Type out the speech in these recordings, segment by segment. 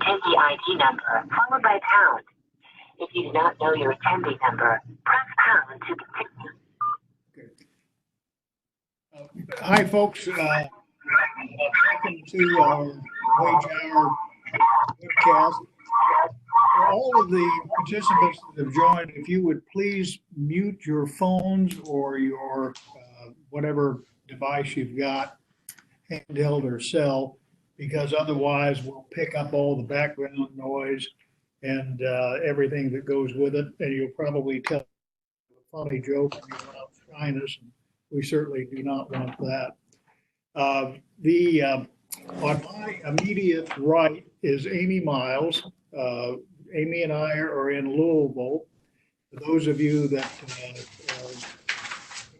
attendee ID number, followed by pound. If you do not know your attendee number, press pound to continue. Hi, folks. Welcome to our Wage Hour webcast. For all of the participants that have joined, if you would please mute your phones or your whatever device you've got, handheld or cell, because otherwise we'll pick up all the background noise and everything that goes with it, and you'll probably tell a funny joke and you'll out shine us. We certainly do not want that. On my immediate right is Amy Miles. Amy and I are in Louisville. For those of you that I think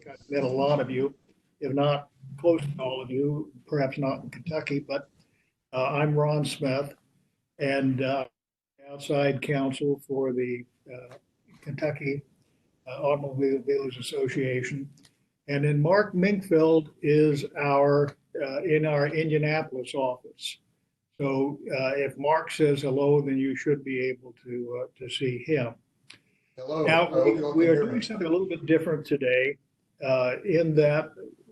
I've met a lot of you, if not close to all of you, perhaps not in Kentucky, but I'm Ron Smith, and outside counsel for the Kentucky Automobile Dealers Association. And then Mark Minkfeld is in our Indianapolis office. So if Mark says hello, then you should be able to see him. Hello. Now, we are doing something a little bit different today in that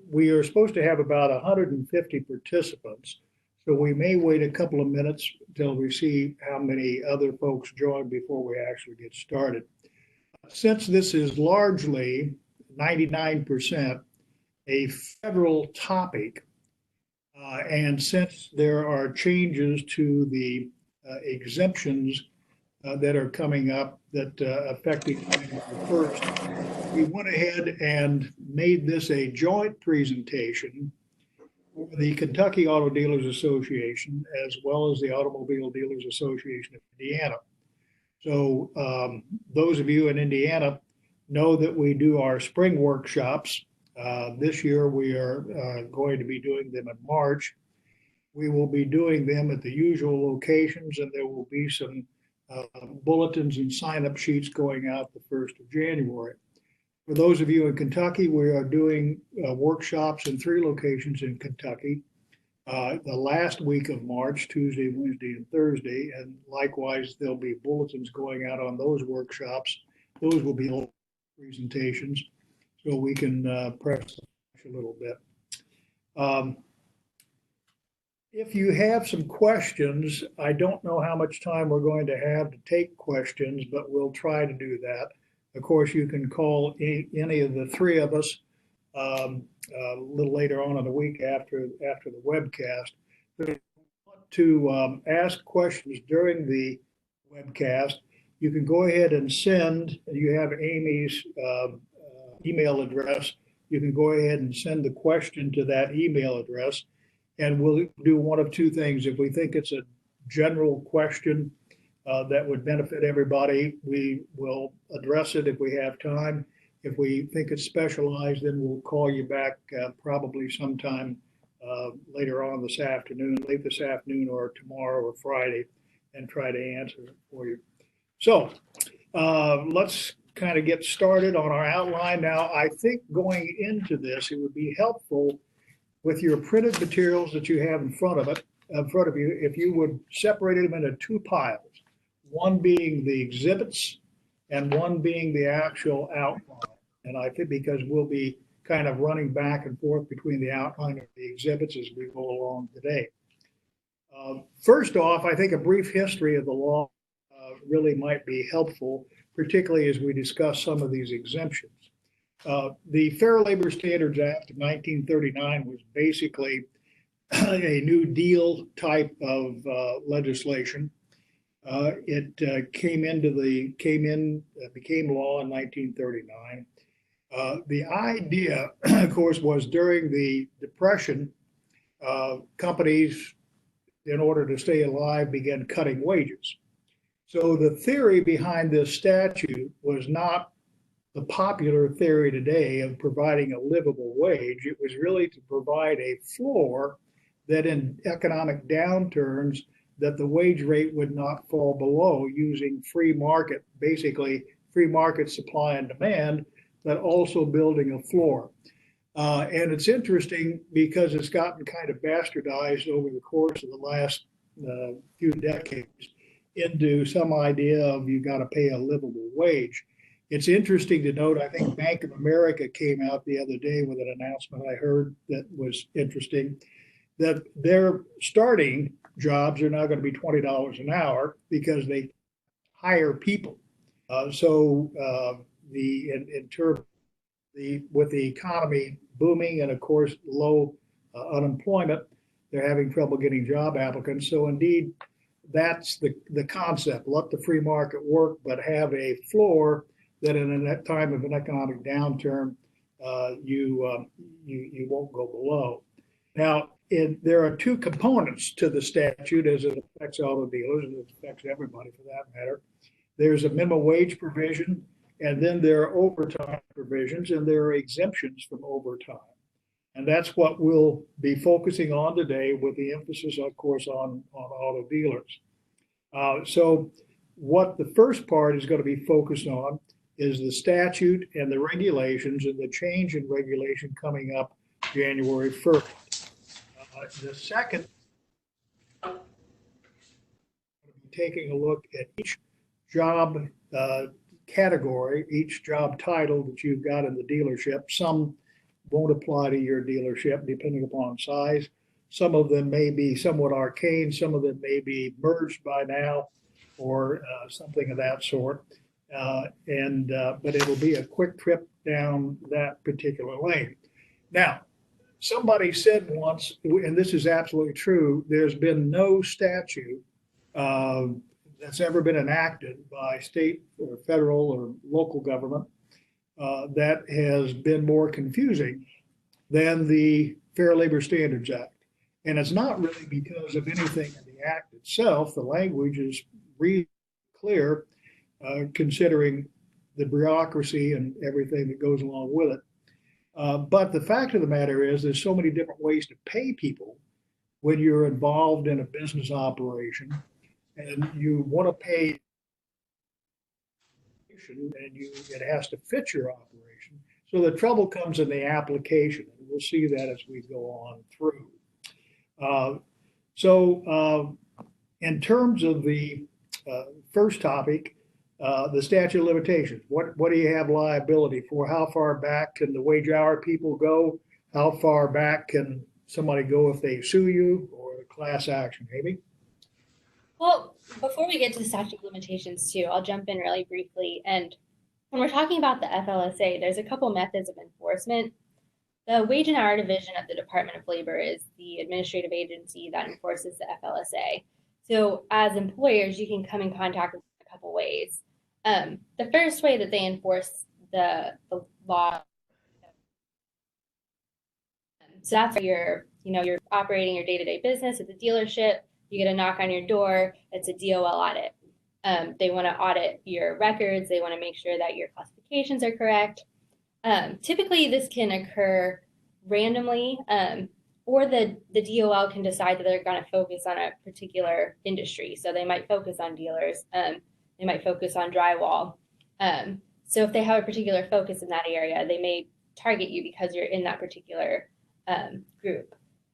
we are supposed to have about 150 participants. So we may wait a couple of minutes until we see how many other folks join before we actually get started. Since this is largely 99% a federal topic, and since there are changes to the exemptions that are coming up that affecting January 1st, we went ahead and made this a joint presentation for the Kentucky Auto Dealers Association as well as the Automobile Dealers Association of Indiana. So those of you in Indiana know that we do our spring workshops. This year we are going to be doing them in March. We will be doing them at the usual locations, and there will be some bulletins and sign-up sheets going out the 1st of January. For those of you in Kentucky, we are doing workshops in 3 locations in Kentucky. The last week of March, Tuesday, Wednesday, and Thursday, and likewise there'll be bulletins going out on those workshops. Those will be presentations, so we can press a little bit. If you have some questions, I don't know how much time we're going to have to take questions, but we'll try to do that. Of course, you can call any of the 3 of us a little later on in the week after the webcast. But if you want to ask questions during the webcast, you can go ahead and send. You have Amy's email address. You can go ahead and send the question to that email address, and we'll do one of 2 things. If we think it's a general question that would benefit everybody, we will address it if we have time. If we think it's specialized, then we'll call you back probably sometime later on this afternoon, late this afternoon or tomorrow or Friday, and try to answer it for you. So let's kind of get started on our outline. Now, I think going into this, it would be helpful with your printed materials that you have in front of you, if you would separate them into 2 piles, one being the exhibits and one being the actual outline. And I think because we'll be kind of running back and forth between the outline and the exhibits as we go along today. First off, I think a brief history of the law really might be helpful, particularly as we discuss some of these exemptions. The Fair Labor Standards Act of 1939 was basically a New Deal type of legislation. It became law in 1939. The idea, of course, was during the Depression, companies, in order to stay alive, began cutting wages. So the theory behind this statute was not the popular theory today of providing a livable wage. It was really to provide a floor that in economic downturns, that the wage rate would not fall below, using free market, basically free market supply and demand, but also building a floor. And it's interesting because it's gotten kind of bastardized over the course of the last few decades into some idea of you got to pay a livable wage. It's interesting to note, I think Bank of America came out the other day with an announcement I heard that was interesting, that their starting jobs are now going to be $20 an hour because they hire people. In terms with the economy booming and of course low unemployment, they're having trouble getting job applicants. So indeed, that's the concept. Let the free market work, but have a floor that in a time of an economic downturn, you won't go below. Now, there are two components to the statute as it affects auto dealers, and it affects everybody for that matter. There's a minimum wage provision, and then there are overtime provisions, and there are exemptions from overtime. And that's what we'll be focusing on today, with the emphasis, of course, on auto dealers. So what the first part is going to be focused on is the statute and the regulations, and the change in regulation coming up January 1st. The second, we'll be taking a look at each job category, each job title that you've got in the dealership. Some won't apply to your dealership depending upon size. Some of them may be somewhat arcane, some of them may be merged by now, or something of that sort. But it'll be a quick trip down that particular lane. Now, somebody said once, and this is absolutely true, there's been no statute that's ever been enacted by state or federal or local government that has been more confusing than the Fair Labor Standards Act. And it's not really because of anything in the act itself. The language is really clear, considering the bureaucracy and everything that goes along with it. But the fact of the matter is, there's so many different ways to pay people when you're involved in a business operation, and you want to pay, and it has to fit your operation. So the trouble comes in the application, and we'll see that as we go on through. In terms of the first topic, the statute of limitations, what do you have liability for? How far back can the wage hour people go? How far back can somebody go if they sue you, or a class action, maybe? Well, before we get to the statute of limitations too, I'll jump in really briefly. And when we're talking about the FLSA, there's a couple methods of enforcement. The Wage and Hour Division of the Department of Labor is the administrative agency that enforces the FLSA. So as employers, you can come in contact with a couple ways. The first way that they enforce the law, so that's where you're operating your day-to-day business at the dealership. You get a knock on your door. It's a DOL audit. They want to audit your records. They want to make sure that your classifications are correct. Typically, this can occur randomly, or the DOL can decide that they're going to focus on a particular industry. So they might focus on dealers. They might focus on drywall. So if they have a particular focus in that area, they may target you because you're in that particular group.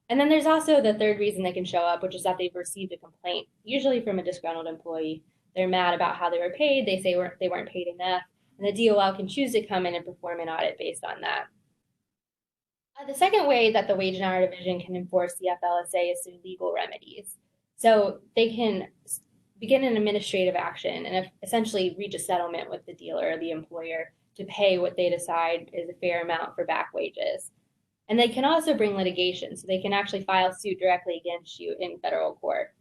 And then there's also the third reason they can show up, which is that they've received a complaint, usually from a disgruntled employee. They're mad about how they were paid. They say they weren't paid enough. And the DOL can choose to come in and perform an audit based on that. The second way that the Wage and Hour Division can enforce the FLSA is through legal remedies. So they can begin an administrative action and essentially reach a settlement with the dealer or the employer to pay what they decide is a fair amount for back wages. And they can also bring litigation, so they can actually file suit directly against you in federal court.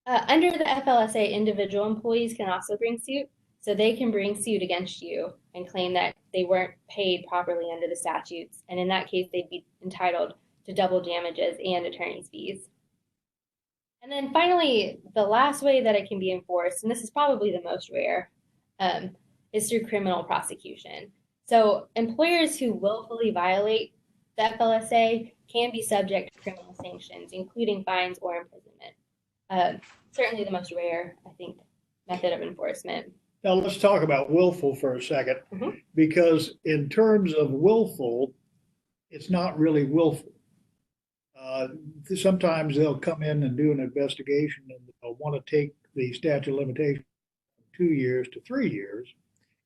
Under the FLSA, individual employees can also bring suit, so they can bring suit against you and claim that they weren't paid properly under the statutes. And in that case, they'd be entitled to double damages and attorney's fees. And then finally, the last way that it can be enforced, and this is probably the most rare, is through criminal prosecution. So employers who willfully violate the FLSA can be subject to criminal sanctions, including fines or imprisonment. Certainly the most rare, I think, method of enforcement. Now let's talk about willful for a second, because in terms of willful, it's not really willful. Sometimes they'll come in and do an investigation and they'll want to take the statute of limitations from 2 years to 3 years,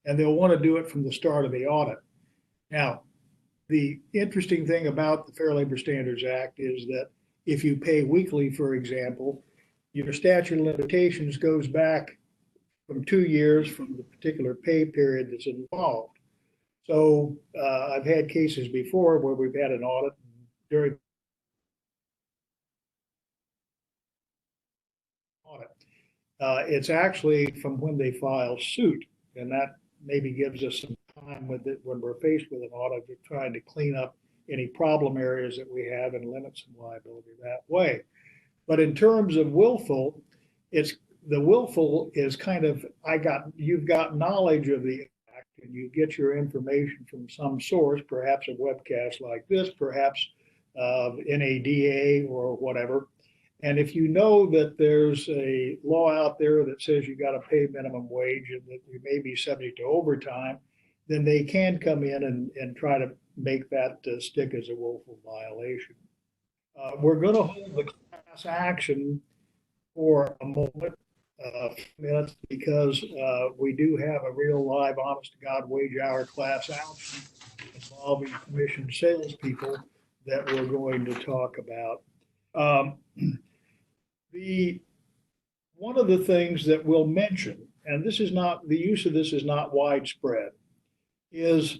and they'll want to do it from the start of the audit. Now, the interesting thing about the Fair Labor Standards Act is that if you pay weekly, for example, your statute of limitations goes back from 2 years from the particular pay period that's involved. So I've had cases before where we've had an audit during audit. It's actually from when they file suit, and that maybe gives us some time with it when we're faced with an audit of trying to clean up any problem areas that we have and limit some liability that way. But in terms of willful, the willful is kind of you've got knowledge of the act and you get your information from some source, perhaps a webcast like this, perhaps NADA or whatever. And if you know that there's a law out there that says you got to pay minimum wage and that you may be subject to overtime, then they can come in and try to make that stick as a willful violation. We're going to hold the class action for a moment, minutes, because we do have a real live, honest to God wage hour class action involving commissioned salespeople that we're going to talk about. One of the things that we'll mention, and this is not, the use of this is not widespread, is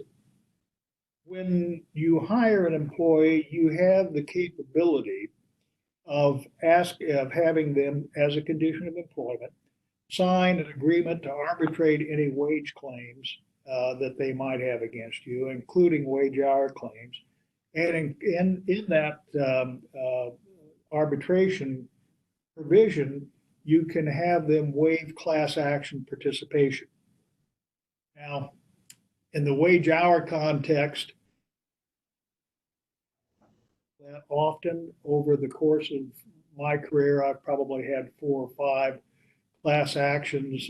when you hire an employee, you have the capability of having them, as a condition of employment, sign an agreement to arbitrate any wage claims that they might have against you, including wage hour claims. And in that arbitration provision, you can have them waive class action participation. Now, in the wage hour context, that often over the course of my career, I've probably had 4 or 5 class actions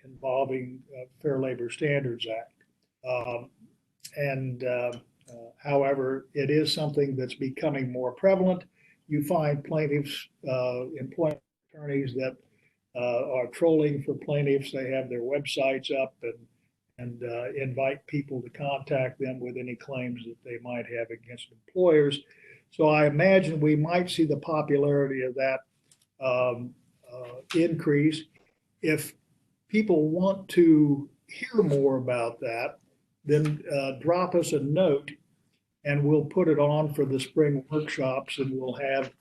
involving Fair Labor Standards Act. However, it is something that's becoming more prevalent. You find plaintiffs, employment attorneys that are trolling for plaintiffs. They have their websites up and invite people to contact them with any claims that they might have against employers. So I imagine we might see the popularity of that increase. If people want to hear more about that, then drop us a note and we'll put it on for the spring workshops, and we'll have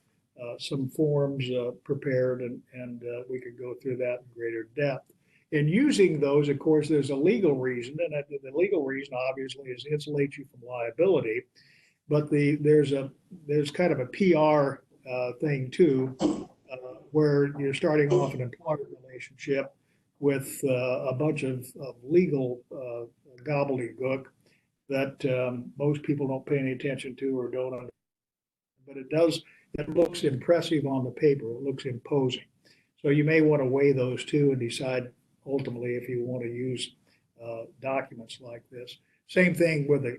some forms prepared, and we could go through that in greater depth. In using those, of course, there's a legal reason, and the legal reason obviously is to insulate you from liability. But there's kind of a PR thing too, where you're starting off an employment relationship with a bunch of legal gobbledygook that most people don't pay any attention to or don't understand. But it looks impressive on the paper. It looks imposing. So you may want to weigh those two and decide ultimately if you want to use documents like this. Same thing with a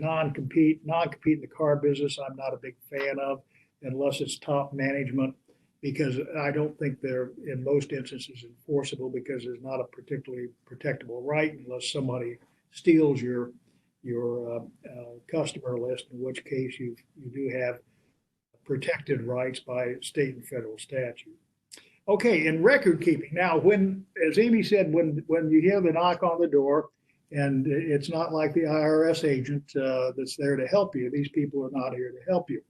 non-compete. Non-compete in the car business, I'm not a big fan of unless it's top management, because I don't think they're in most instances enforceable, because there's not a particularly protectable right unless somebody steals your customer list, in which case you do have protected rights by state and federal statute. Okay, in record keeping. Now, as Amy said, when you hear the knock on the door, and it's not like the IRS agent that's there to help you. These people are not here to help you.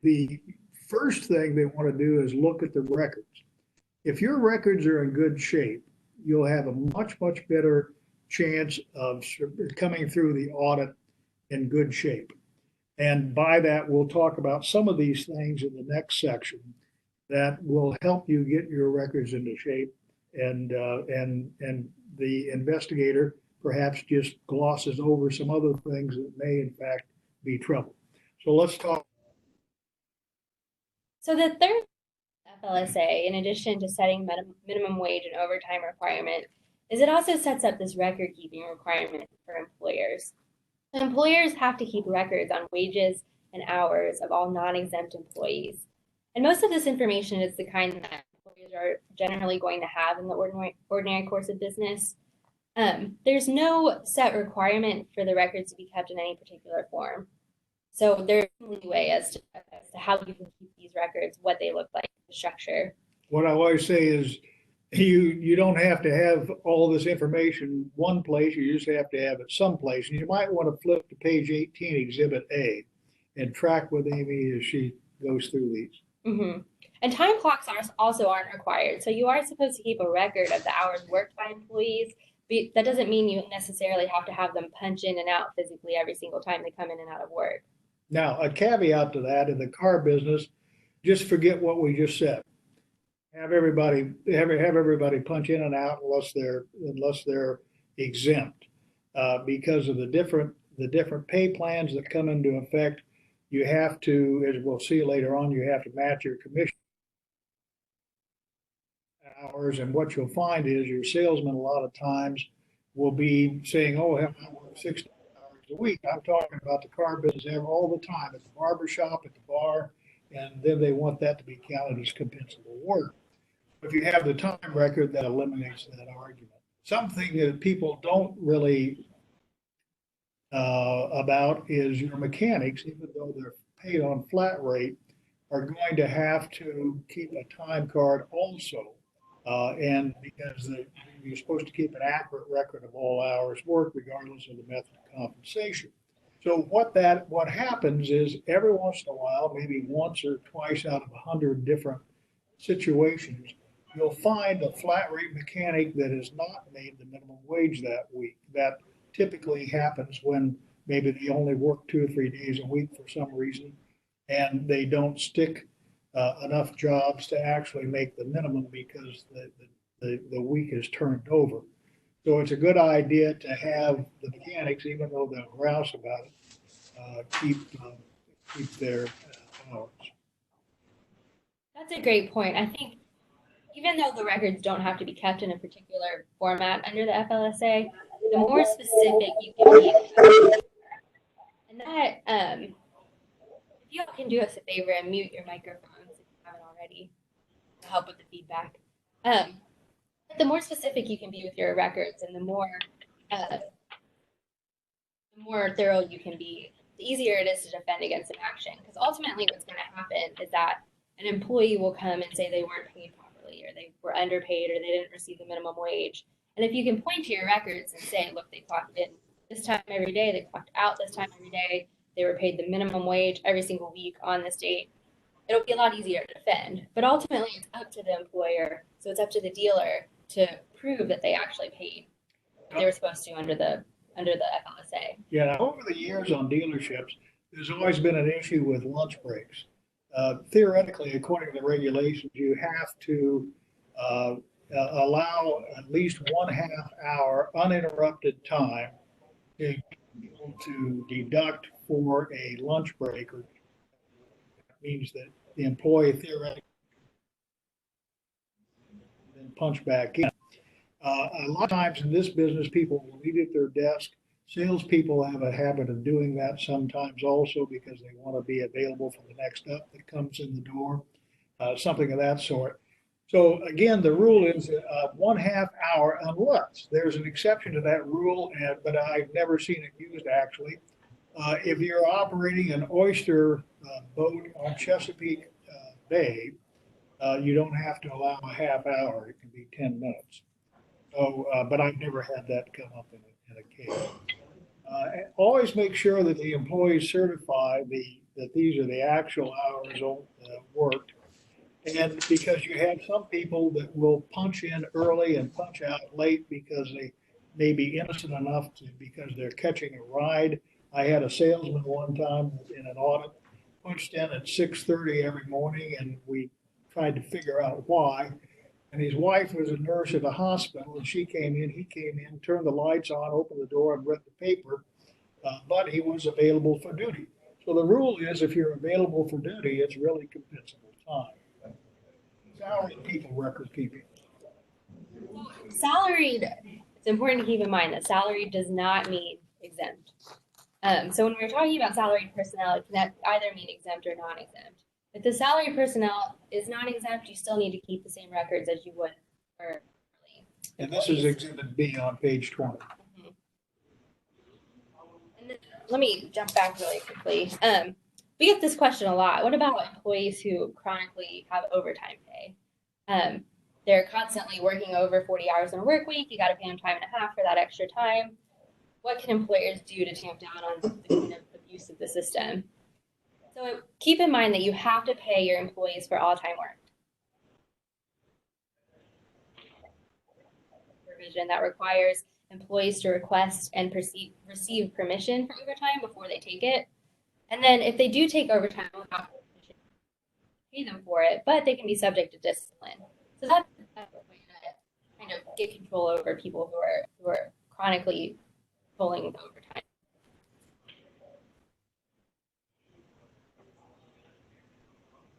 The first thing they want to do is look at the records. If your records are in good shape, you'll have a much, much better chance of coming through the audit in good shape. And by that, we'll talk about some of these things in the next section that will help you get your records into shape. And the investigator perhaps just glosses over some other things that may in fact be trouble. So let's talk. So the third FLSA, in addition to setting minimum wage and overtime requirement, is it also sets up this record keeping requirement for employers. Employers have to keep records on wages and hours of all non-exempt employees. And most of this information is the kind that employers are generally going to have in the ordinary course of business. There's no set requirement for the records to be kept in any particular form. So there's leeway as to how you can keep these records, what they look like, the structure. What I always say is you don't have to have all this information one place, you just have to have it someplace. And you might want to flip to page 18, Exhibit A, and track with Amy as she goes through these. Mm-hmm. And time clocks also aren't required. So you are supposed to keep a record of the hours worked by employees, but that doesn't mean you necessarily have to have them punch in and out physically every single time they come in and out of work. Now, a caveat to that, in the car business, just forget what we just said. Have everybody punch in and out unless they're exempt, because of the different pay plans that come into effect. You have to, as we'll see later on, you have to match your commission hours. And what you'll find is your salesman a lot of times will be saying, "Oh, I work 60 hours a week." I'm talking about the car business all the time, at the barber shop, at the bar, and then they want that to be counted as compensable work. If you have the time record, that eliminates that argument. Something that people don't really about is your mechanics, even though they're paid on flat rate, are going to have to keep a time card also. And because you're supposed to keep an accurate record of all hours worked, regardless of the method of compensation. So what happens is every once in a while, maybe once or twice out of 100 different situations, you'll find a flat rate mechanic that has not made the minimum wage that week. That typically happens when maybe they only work 2 or 3 days a week for some reason, and they don't stick enough jobs to actually make the minimum because the week is turned over. So it's a good idea to have the mechanics, even though they'll grouse about it, keep their hours. That's a great point. I think even though the records don't have to be kept in a particular format under the FLSA, the more specific you can be, and that if you can do us a favor and mute your microphones if you haven't already to help with the feedback. The more specific you can be with your records, and the more thorough you can be, the easier it is to defend against an action. Because ultimately, what's going to happen is that an employee will come and say they weren't paid properly, or they were underpaid, or they didn't receive the minimum wage. And if you can point to your records and say, look, they clocked in this time every day, they clocked out this time every day, they were paid the minimum wage every single week on this date, it'll be a lot easier to defend. But ultimately, it's up to the employer, so it's up to the dealer to prove that they actually paid what they were supposed to under the FLSA. Yeah, over the years on dealerships, there's always been an issue with lunch breaks. Theoretically, according to the regulations, you have to allow at least 1/2 hour uninterrupted time to be able to deduct for a lunch break, or that means that the employee theoretically then punch back in. A lot of times in this business, people will eat at their desk. Salespeople have a habit of doing that sometimes also because they want to be available for the next up that comes in the door, something of that sort. So again, the rule is 1/2 hour, unless there's an exception to that rule, but I've never seen it used actually. If you're operating an oyster boat on Chesapeake Bay, you don't have to allow a 1/2 hour. It can be 10 minutes. So, but I've never had that come up in a case. Always make sure that the employees certify that these are the actual hours worked. And because you have some people that will punch in early and punch out late because they may be innocent enough because they're catching a ride. I had a salesman one time in an audit, punched in at 6:30 every morning, and we tried to figure out why. And his wife was a nurse at a hospital, and he came in, turned the lights on, opened the door, and read the paper, but he was available for duty. So the rule is if you're available for duty, it's really compensable time. Salaried people, record keeping. Salaried, it's important to keep in mind that salaried does not mean exempt. So when we're talking about salaried personnel, it can either mean exempt or non-exempt. If the salaried personnel is non-exempt, you still need to keep the same records as you would for And this is Exhibit B on page 20. And then, let me jump back really quickly. We get this question a lot. What about employees who chronically have overtime pay? They're constantly working over 40 hours in a work week. You got to pay them time and a half for that extra time. What can employers do to tamp down on the kind of abuse of the system? So keep in mind that you have to pay your employees for all time worked. Provision that requires employees to request and receive permission for overtime before they take it. And then if they do take overtime without permission, pay them for it, but they can be subject to discipline. So that's a way to kind of get control over people who are chronically pulling overtime.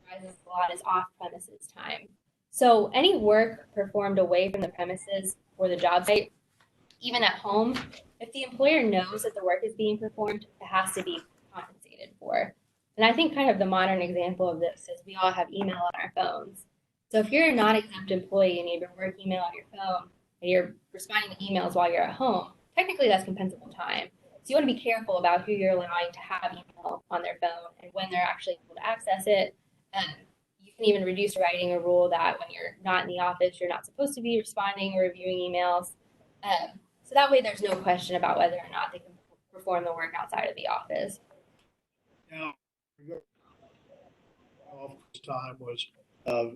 Rises a lot is off-premises time. So any work performed away from the premises or the job site, even at home, if the employer knows that the work is being performed, it has to be compensated for. And I think kind of the modern example of this is we all have email on our phones. So if you're a non-exempt employee and you have your work email on your phone and you're responding to emails while you're at home, technically that's compensable time. So you want to be careful about who you're allowing to have email on their phone and when they're actually able to access it. You can even reduce writing a rule that when you're not in the office, you're not supposed to be responding or reviewing emails. So that way there's no question about whether or not they can perform the work outside of the office. Now, office time was a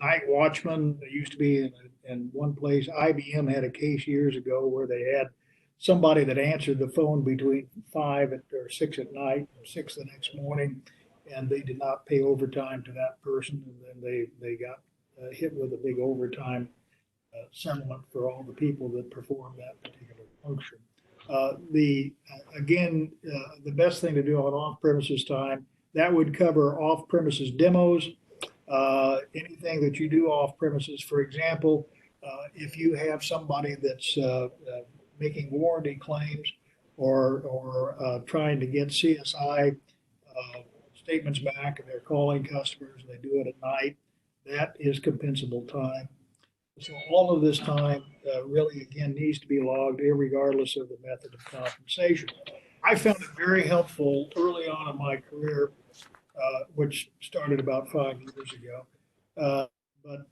night watchman. They used to be in one place. IBM had a case years ago where they had somebody that answered the phone between 5 or 6 at night or 6 the next morning, and they did not pay overtime to that person, and then they got hit with a big overtime settlement for all the people that performed that particular function. The best thing to do on off-premises time, that would cover off-premises demos, anything that you do off-premises. For example, if you have somebody that's making warranty claims or trying to get CSI statements back and they're calling customers and they do it at night, that is compensable time. So all of this time really, again, needs to be logged regardless of the method of compensation. I found it very helpful early on in my career, which started about 5 years ago. But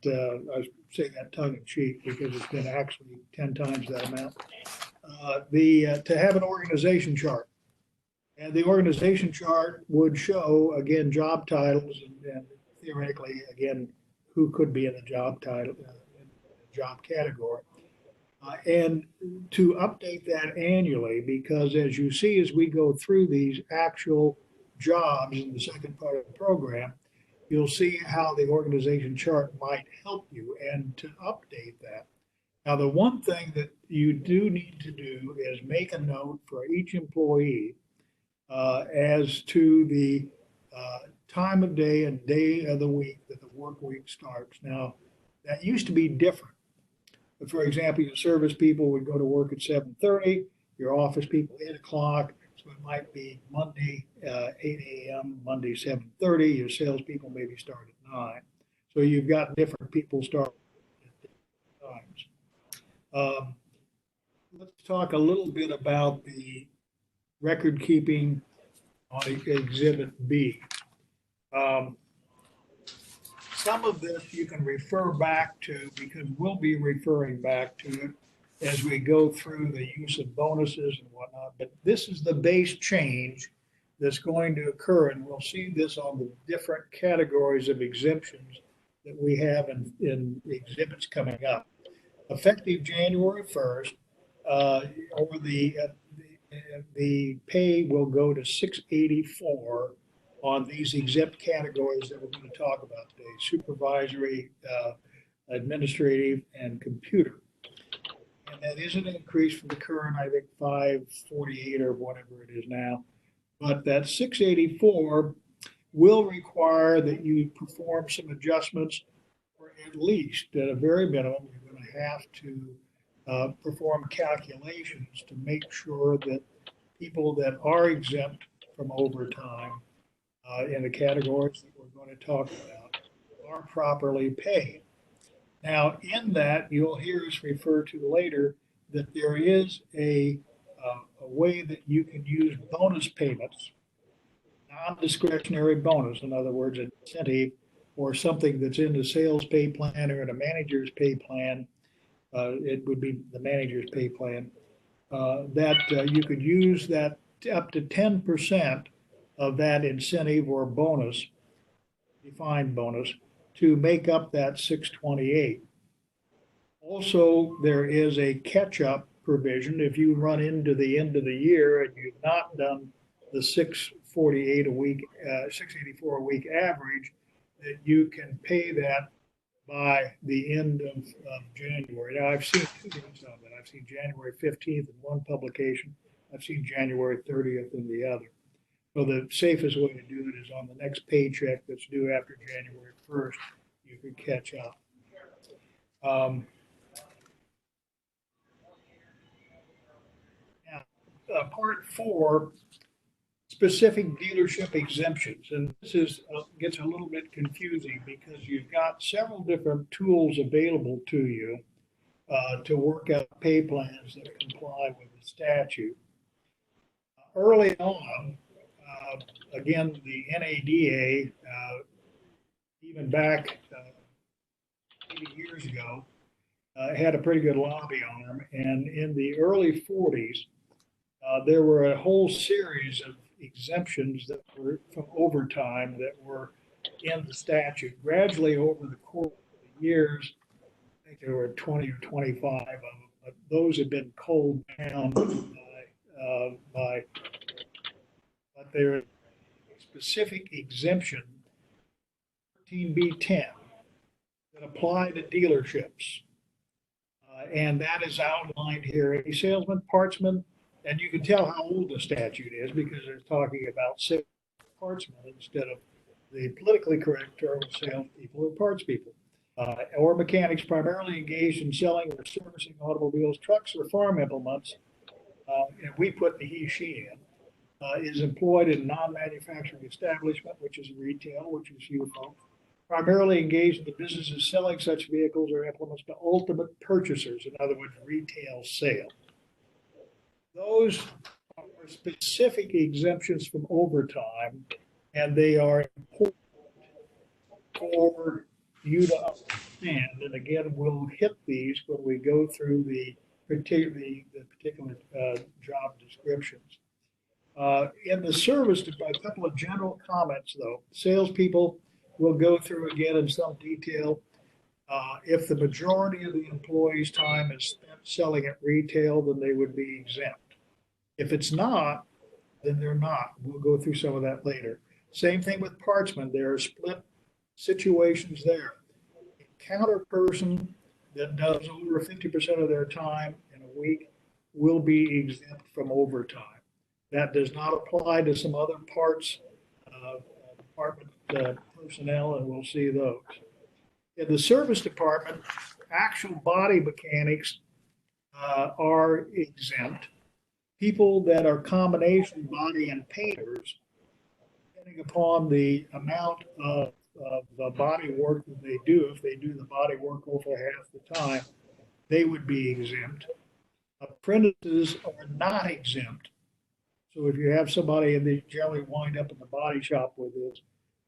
I was saying that tongue in cheek because it's been actually 10 times that amount. To have an organization chart. And the organization chart would show, again, job titles and theoretically, again, who could be in the job title, job category. And to update that annually, because as you see, as we go through these actual jobs in the second part of the program, you'll see how the organization chart might help you and to update that. Now, the one thing that you do need to do is make a note for each employee as to the time of day and day of the week that the work week starts. Now, that used to be different. But for example, your service people would go to work at 7:30, your office people 8 o'clock. So it might be Monday 8 a.m., Monday 7:30. Your salespeople maybe start at 9. So you've got different people start at different times. Let's talk a little bit about the record keeping on Exhibit B. Some of this you can refer back to because we'll be referring back to it as we go through the use of bonuses and whatnot. But this is the base change that's going to occur, and we'll see this on the different categories of exemptions that we have in exhibits coming up. Effective January 1st, over the pay will go to 684 on these exempt categories that we're going to talk about today: supervisory, administrative, and computer. And that is an increase from the current, I think, 548 or whatever it is now. But that 684 will require that you perform some adjustments, or at least at a very minimum, you're going to have to perform calculations to make sure that people that are exempt from overtime in the categories that we're going to talk about are properly paid. Now, in that, you'll hear us refer to later that there is a way that you can use bonus payments, non-discretionary bonus, in other words, an incentive or something that's in the sales pay plan or in a manager's pay plan. It would be the manager's pay plan, that you could use that up to 10% of that incentive or bonus, defined bonus, to make up that 628. Also, there is a catch-up provision if you run into the end of the year and you've not done the 648 a week, 684 a week average, that you can pay that by the end of January. Now, I've seen two dates on that. I've seen January 15th in one publication. I've seen January 30th in the other. So the safest way to do it is on the next paycheck that's due after January 1st, you could catch up. Part 4, specific dealership exemptions. And this is gets a little bit confusing because you've got several different tools available to you to work out pay plans that comply with the statute. Early on, again, the NADA, even back 80 years ago, had a pretty good lobby arm. And in the early 40s, there were a whole series of exemptions that were from overtime that were in the statute. Gradually, over the course of the years, I think there were 20 or 25 of them, but those had been culled down but there is a specific exemption, 13B10, that apply to dealerships. And that is outlined here. Any salesman, partsman, and you can tell how old the statute is because they're talking about sales partsmen instead of the politically correct term of salespeople or parts people. Or mechanics primarily engaged in selling or servicing automobiles, trucks, or farm implements, and we put the he, she in, is employed in a non-manufacturing establishment, which is retail, which is you folks, primarily engaged in the business of selling such vehicles or implements to ultimate purchasers, in other words, retail sale. Those are specific exemptions from overtime, and they are important for you to understand. And again, we'll hit these when we go through the particular job descriptions. In the service, a couple of general comments, though. Salespeople will go through again in some detail. If the majority of the employees' time is spent selling at retail, then they would be exempt. If it's not, then they're not. We'll go through some of that later. Same thing with partsmen. There are split situations there. A counter person that does over 50% of their time in a week will be exempt from overtime. That does not apply to some other parts department personnel, and we'll see those. In the service department, actual body mechanics are exempt. People that are combination body and painters, depending upon the amount of body work that they do, if they do the body work over half the time, they would be exempt. Apprentices are not exempt. So if you have somebody, and they generally wind up in the body shop with this,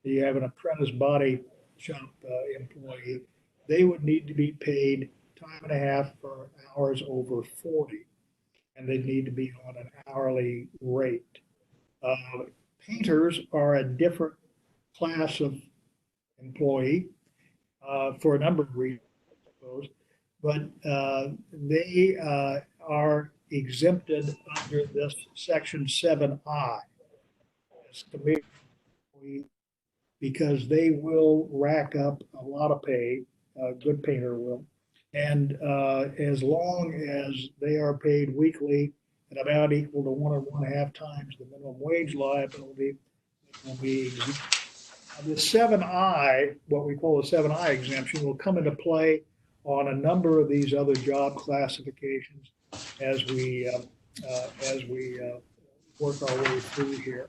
you have an apprentice body shop employee, they would need to be paid time and a half for hours over 40, and they need to be on an hourly rate. Painters are a different class of employee for a number of reasons, I suppose, but they are exempted under this section 7I as commission because they will rack up a lot of pay, a good painter will, and as long as they are paid weekly at about equal to 1 or 1.5 times the minimum wage liability, it will be exempt. The 7I, what we call the 7I exemption, will come into play on a number of these other job classifications as we work our way through here.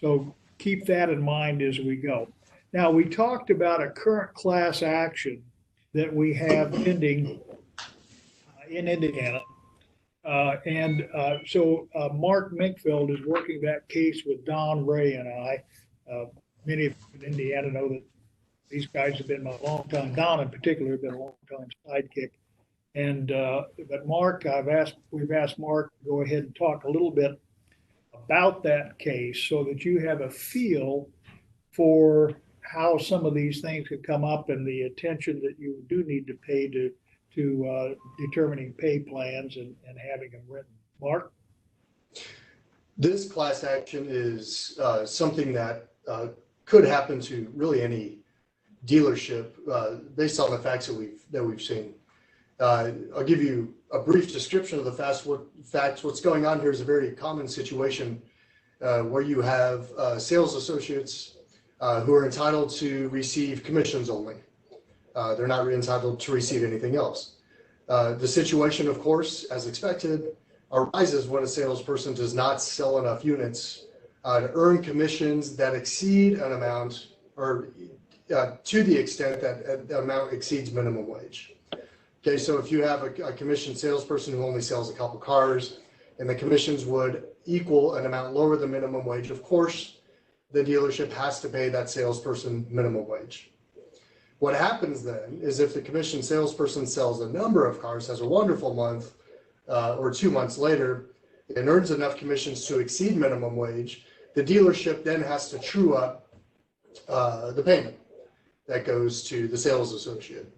So keep that in mind as we go. Now, we talked about a current class action that we have pending in Indiana. So Mark Minkfield is working that case with Don Ray and I. Many of you in Indiana know that these guys have been my long time, Don in particular, have been a long time sidekick. And but Mark, we've asked Mark to go ahead and talk a little bit about that case so that you have a feel for how some of these things could come up and the attention that you do need to pay to determining pay plans and having them written. Mark? This class action is something that could happen to really any dealership based on the facts that we've seen. I'll give you a brief description of the facts. What's going on here is a very common situation where you have sales associates who are entitled to receive commissions only. They're not entitled to receive anything else. The situation, of course, as expected, arises when a salesperson does not sell enough units to earn commissions that exceed an amount, or to the extent that the amount exceeds minimum wage. Okay, so if you have a commissioned salesperson who only sells a couple cars and the commissions would equal an amount lower than minimum wage, of course, the dealership has to pay that salesperson minimum wage. What happens then is if the commissioned salesperson sells a number of cars, has a wonderful month, or 2 months later, and earns enough commissions to exceed minimum wage, the dealership then has to true up the payment that goes to the sales associate.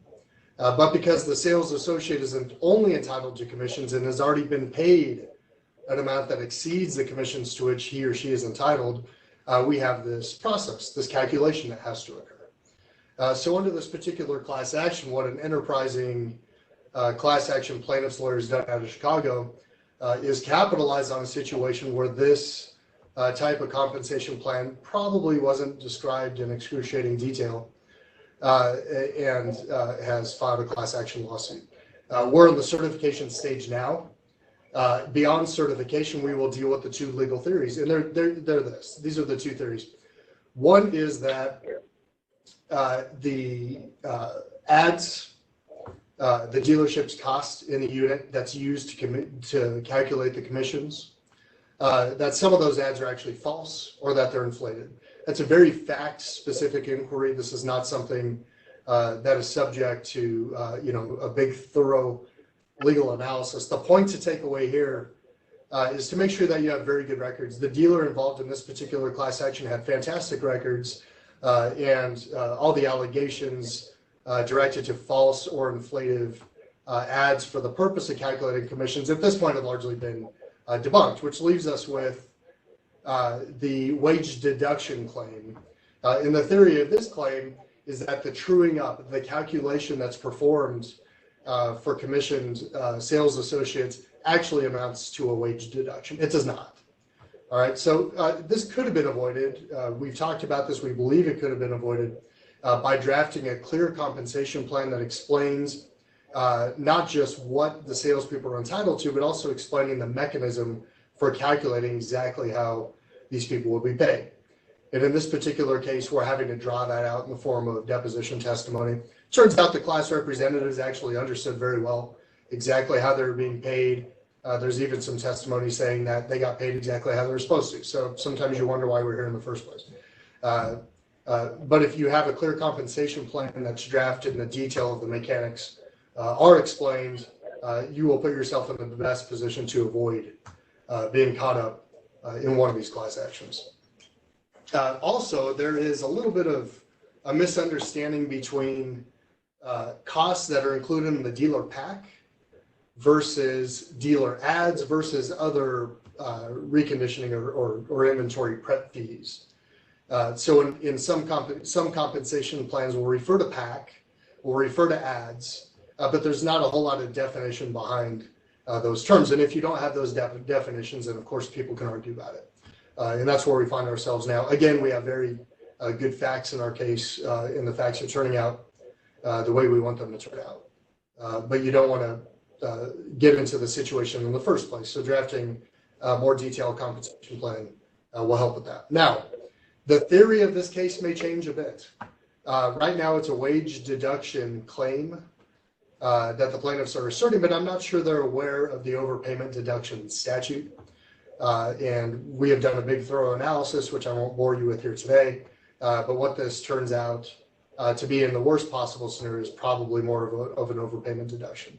But because the sales associate isn't only entitled to commissions and has already been paid an amount that exceeds the commissions to which he or she is entitled, we have this process, this calculation that has to occur. So under this particular class action, what an enterprising class action plaintiff's lawyer has done out of Chicago is capitalize on a situation where this type of compensation plan probably wasn't described in excruciating detail and has filed a class action lawsuit. We're in the certification stage now. Beyond certification, we will deal with the two legal theories, and they're this. These are the two theories. One is that the ads, the dealership's cost in the unit that's used to calculate the commissions, that some of those ads are actually false or that they're inflated. That's a very fact-specific inquiry. This is not something that is subject to a big, thorough legal analysis. The point to take away here is to make sure that you have very good records. The dealer involved in this particular class action had fantastic records, and all the allegations directed to false or inflative ads for the purpose of calculating commissions at this point have largely been debunked, which leaves us with the wage deduction claim. And the theory of this claim is that the truing up, the calculation that's performed for commissioned sales associates actually amounts to a wage deduction. It does not. All right, so this could have been avoided. We've talked about this. We believe it could have been avoided by drafting a clear compensation plan that explains not just what the salespeople are entitled to, but also explaining the mechanism for calculating exactly how these people will be paid. And in this particular case, we're having to draw that out in the form of deposition testimony. Turns out the class representatives actually understood very well exactly how they're being paid. There's even some testimony saying that they got paid exactly how they're supposed to. So sometimes you wonder why we're here in the first place. But if you have a clear compensation plan that's drafted and the detail of the mechanics are explained, you will put yourself in the best position to avoid being caught up in one of these class actions. Also, there is a little bit of a misunderstanding between costs that are included in the dealer pack versus dealer ads versus other reconditioning or inventory prep fees. So in some compensation plans will refer to pack, will refer to ads, but there's not a whole lot of definition behind those terms. And if you don't have those definitions, then of course people can argue about it. And that's where we find ourselves now. Again, we have very good facts in our case, and the facts are turning out the way we want them to turn out. But you don't want to get into the situation in the first place. So drafting more detailed compensation plan will help with that. Now, the theory of this case may change a bit. Right now, it's a wage deduction claim that the plaintiffs are asserting, but I'm not sure they're aware of the overpayment deduction statute. And we have done a big thorough analysis, which I won't bore you with here today. But what this turns out to be in the worst possible scenario is probably more of an overpayment deduction,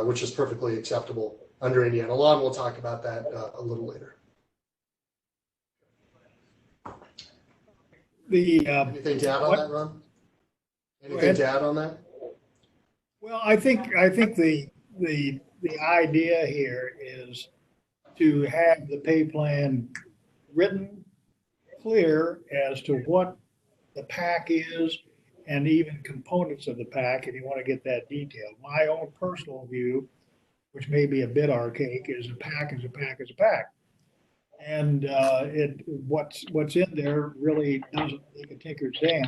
which is perfectly acceptable under Indiana law. And we'll talk about that a little later. Anything to add on that, Ron? Anything to add on that? Well, I think the idea here is to have the pay plan written clear as to what the PAC is and even components of the PAC if you want to get that detailed. My own personal view, which may be a bit archaic, is a PAC is a PAC is a PAC. And what's in there really doesn't make a tinker's dam.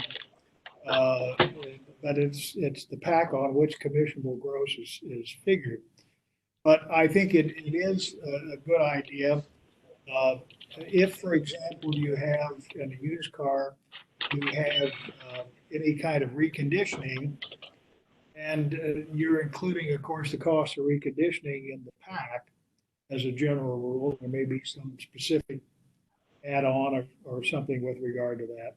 But it's the PAC on which commissionable gross is figured. But I think it is a good idea. If, for example, you have in a used car, you have any kind of reconditioning, and you're including, of course, the cost of reconditioning in the PAC as a general rule. There may be some specific add-on or something with regard to that.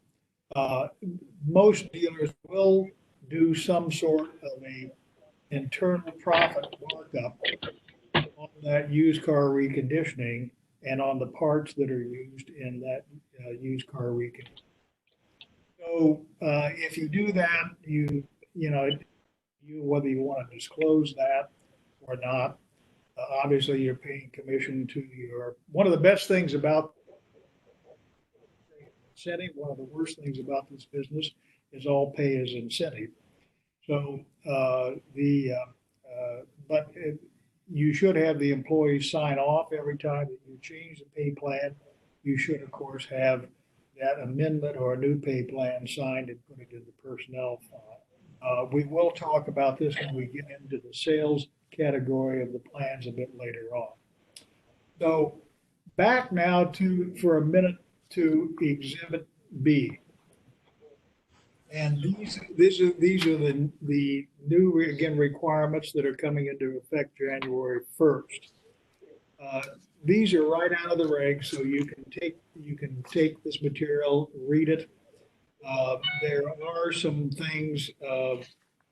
Most dealers will do some sort of a internal profit markup on that used car reconditioning and on the parts that are used in that used car reconditioning. So if you do that, whether you want to disclose that or not, obviously you're paying commission to one of the best things about incentive, one of the worst things about this business is all pay is incentive. So you should have the employees sign off every time that you change the pay plan. You should, of course, have that amendment or a new pay plan signed and put it in the personnel file. We will talk about this when we get into the sales category of the plans a bit later on. So back now for a minute to Exhibit B. And these are the new, again, requirements that are coming into effect January 1st. These are right out of the regs, so you can take this material, read it. There are some things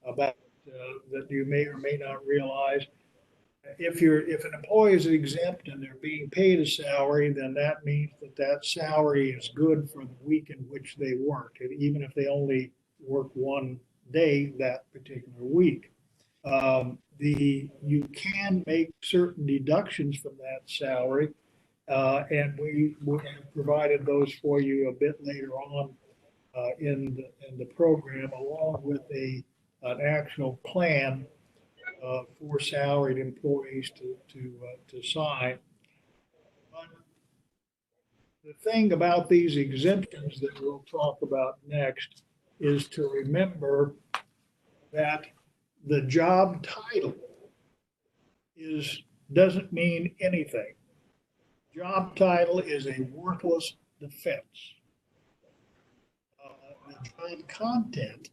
about that you may or may not realize. If an employee is exempt and they're being paid a salary, then that means that salary is good for the week in which they work, even if they only work one day that particular week. You can make certain deductions from that salary, and we have provided those for you a bit later on in the program, along with an actual plan for salaried employees to sign. But the thing about these exemptions that we'll talk about next is to remember that the job title doesn't mean anything. Job title is a worthless defense. The job content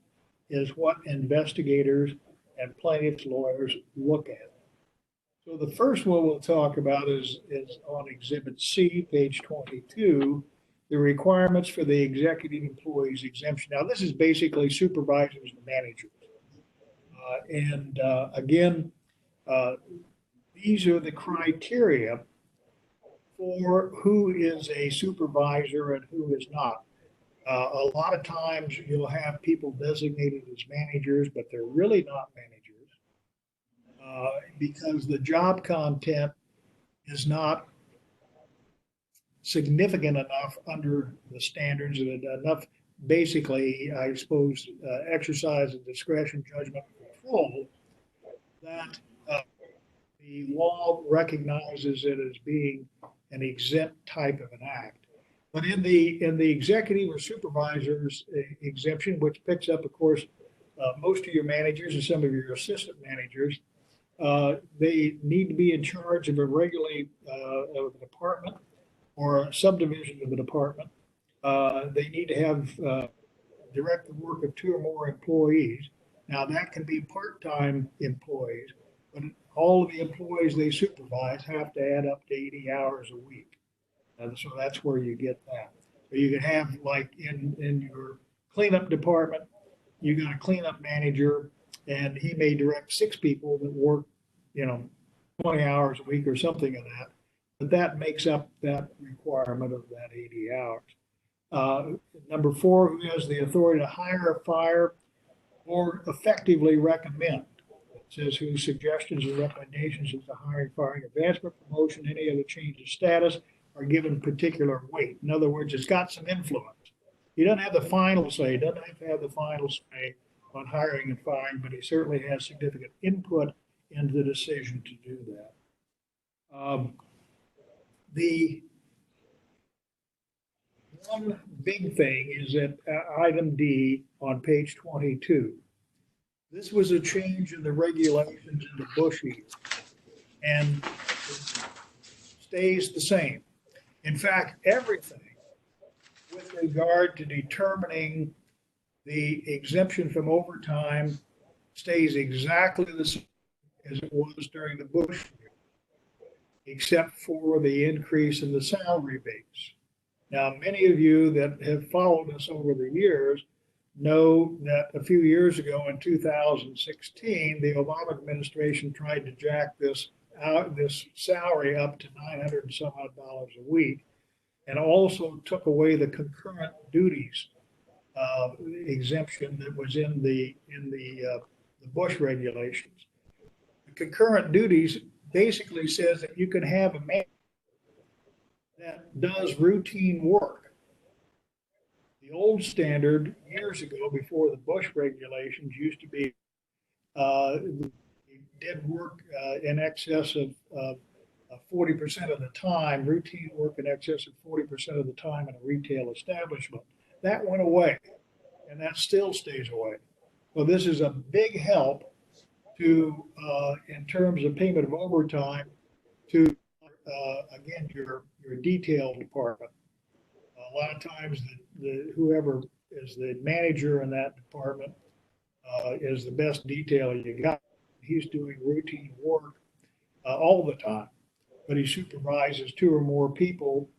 is what investigators and plaintiffs' lawyers look at. So the first one we'll talk about is on Exhibit C, page 22, the requirements for the executive employees exemption. Now, this is basically supervisors and managers. Again, these are the criteria for who is a supervisor and who is not. A lot of times you'll have people designated as managers, but they're really not managers because the job content is not significant enough under the standards of enough, basically, I suppose, exercise of discretion, judgment, and control that the law recognizes it as being an exempt type of an act. But in the executive or supervisor's exemption, which picks up, of course, most of your managers and some of your assistant managers, they need to be in charge of a of a department or a subdivision of a department. They need to have direct the work of 2 or more employees. Now, that can be part-time employees, but all of the employees they supervise have to add up to 80 hours a week. So that's where you get that. So you can have, like in your cleanup department, you got a cleanup manager, and he may direct 6 people that work, 20 hours a week or something of that. But that makes up that requirement of that 80 hours. Number 4, who has the authority to hire, fire, or effectively recommend. It says whose suggestions or recommendations as to hiring, firing, advancement, promotion, any other change of status are given particular weight. In other words, it's got some influence. He doesn't have the final say, doesn't have to have the final say on hiring and firing, but he certainly has significant input into the decision to do that. The one big thing is that item D on page 22. This was a change in the regulations in the bush eater, and it stays the same. In fact, everything with regard to determining the exemption from overtime stays exactly the same as it was during the bush year, except for the increase in the salary base. Now, many of you that have followed us over the years know that a few years ago in 2016, the Obama administration tried to jack this salary up to $900 and some odd dollars a week, and also took away the concurrent duties exemption that was in the Bush regulations. The concurrent duties basically says that you can have a man that does routine work. The old standard years ago, before the Bush regulations, used to be did work in excess of 40% of the time, routine work in excess of 40% of the time in a retail establishment. That went away, and that still stays away. So this is a big help to, in terms of payment of overtime, to again your detail department. A lot of times, whoever is the manager in that department is the best detail you got. He's doing routine work all the time, but he supervises 2 or more people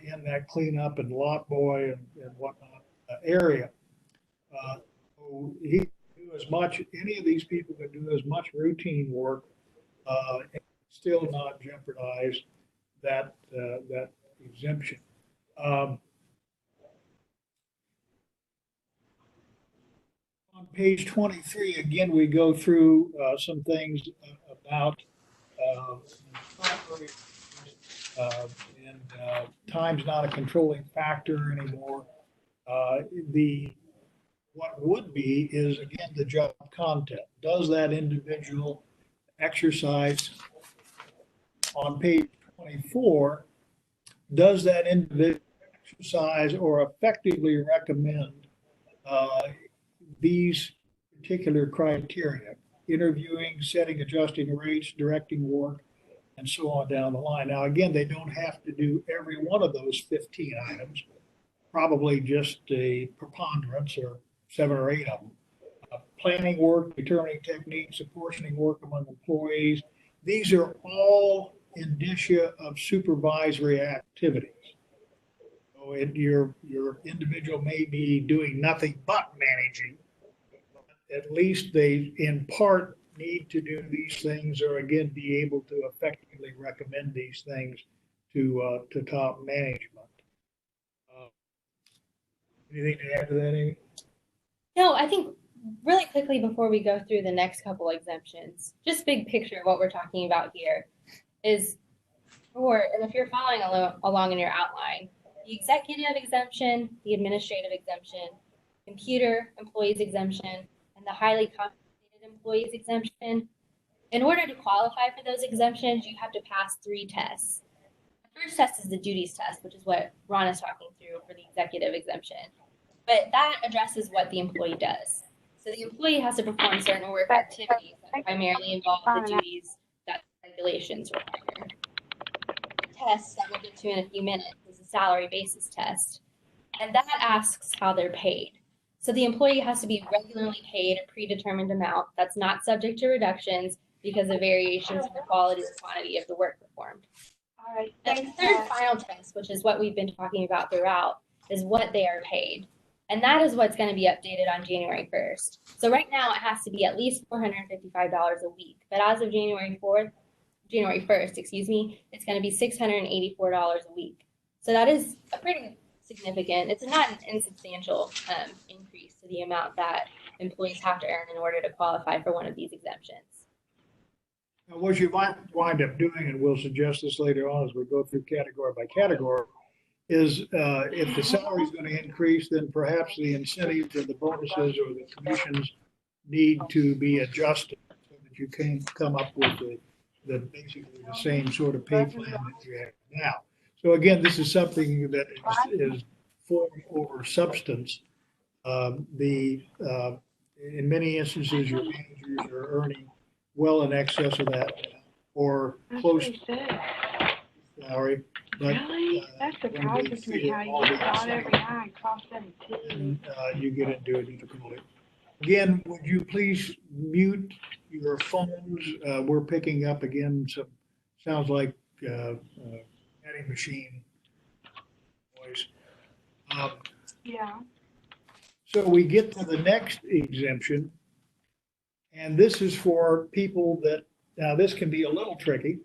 in that cleanup and lot boy and whatnot area. So he can do as much. Any of these people can do as much routine work and still not jeopardize that exemption. On page 23, again, we go through some things about and time's not a controlling factor anymore. What would be is, again, the job content. Does that individual exercise on page 24, does that individual exercise or effectively recommend these particular criteria: interviewing, setting, adjusting rates, directing work, and so on down the line. Now, again, they don't have to do every one of those 15 items, probably just a preponderance or 7 or 8 of them. Planning work, determining techniques, apportioning work among employees. These are all indicia of supervisory activities. So your individual may be doing nothing but managing. At least they, in part, need to do these things, or again, be able to effectively recommend these things to top management. Anything to add to that, Amy? No, I think really quickly before we go through the next couple exemptions, just big picture of what we're talking about here is, and if you're following along in your outline, the executive exemption, the administrative exemption, computer employees exemption, and the highly compensated employees exemption. In order to qualify for those exemptions, you have to pass 3 tests. The first test is the duties test, which is what Ron is talking through for the executive exemption. But that addresses what the employee does. So the employee has to perform certain work activities that primarily involve the duties that regulations require. The test that we'll get to in a few minutes is a salary basis test, and that asks how they're paid. So the employee has to be regularly paid a predetermined amount that's not subject to reductions because of variations in the quality or quantity of the work performed. All right. And the third final test, which is what we've been talking about throughout, is what they are paid. And that is what's going to be updated on January 1st. So right now it has to be at least $455 a week. But as of January 1st, it's going to be $684 a week. So that is a pretty significant, it's not an insubstantial increase to the amount that employees have to earn in order to qualify for one of these exemptions. Now, what you might wind up doing, and we'll suggest this later on as we go through category by category, is if the salary is going to increase, then perhaps the incentives or the bonuses or the commissions need to be adjusted so that you can come up with the basically the same sort of pay plan that you have now. So again, this is something that is form over substance. In many instances, your managers are earning well in excess of that or close to salary. But, Really? That surprises me how you got every I and crossed every T. And you get into a difficulty. Again, would you please mute your phones? We're picking up again some, sounds like adding machine voice. Yeah. So we get to the next exemption, and this is for people that, now this can be a little tricky.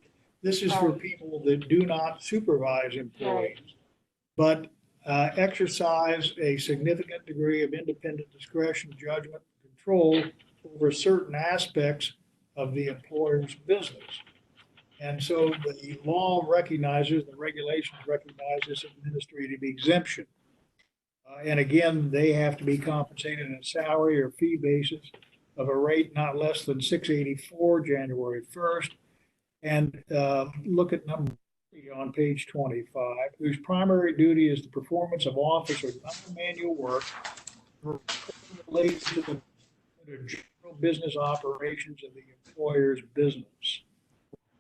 This is for people that do not supervise employees, but exercise a significant degree of independent discretion, judgment, and control over certain aspects of the employer's business. And so the law recognizes, the regulations recognize this administrative exemption. And again, they have to be compensated on a salary or fee basis of a rate not less than $684 January 1st. And look at number 3 on page 25, whose primary duty is the performance of office or non-manual work related to the general business operations of the employer's business.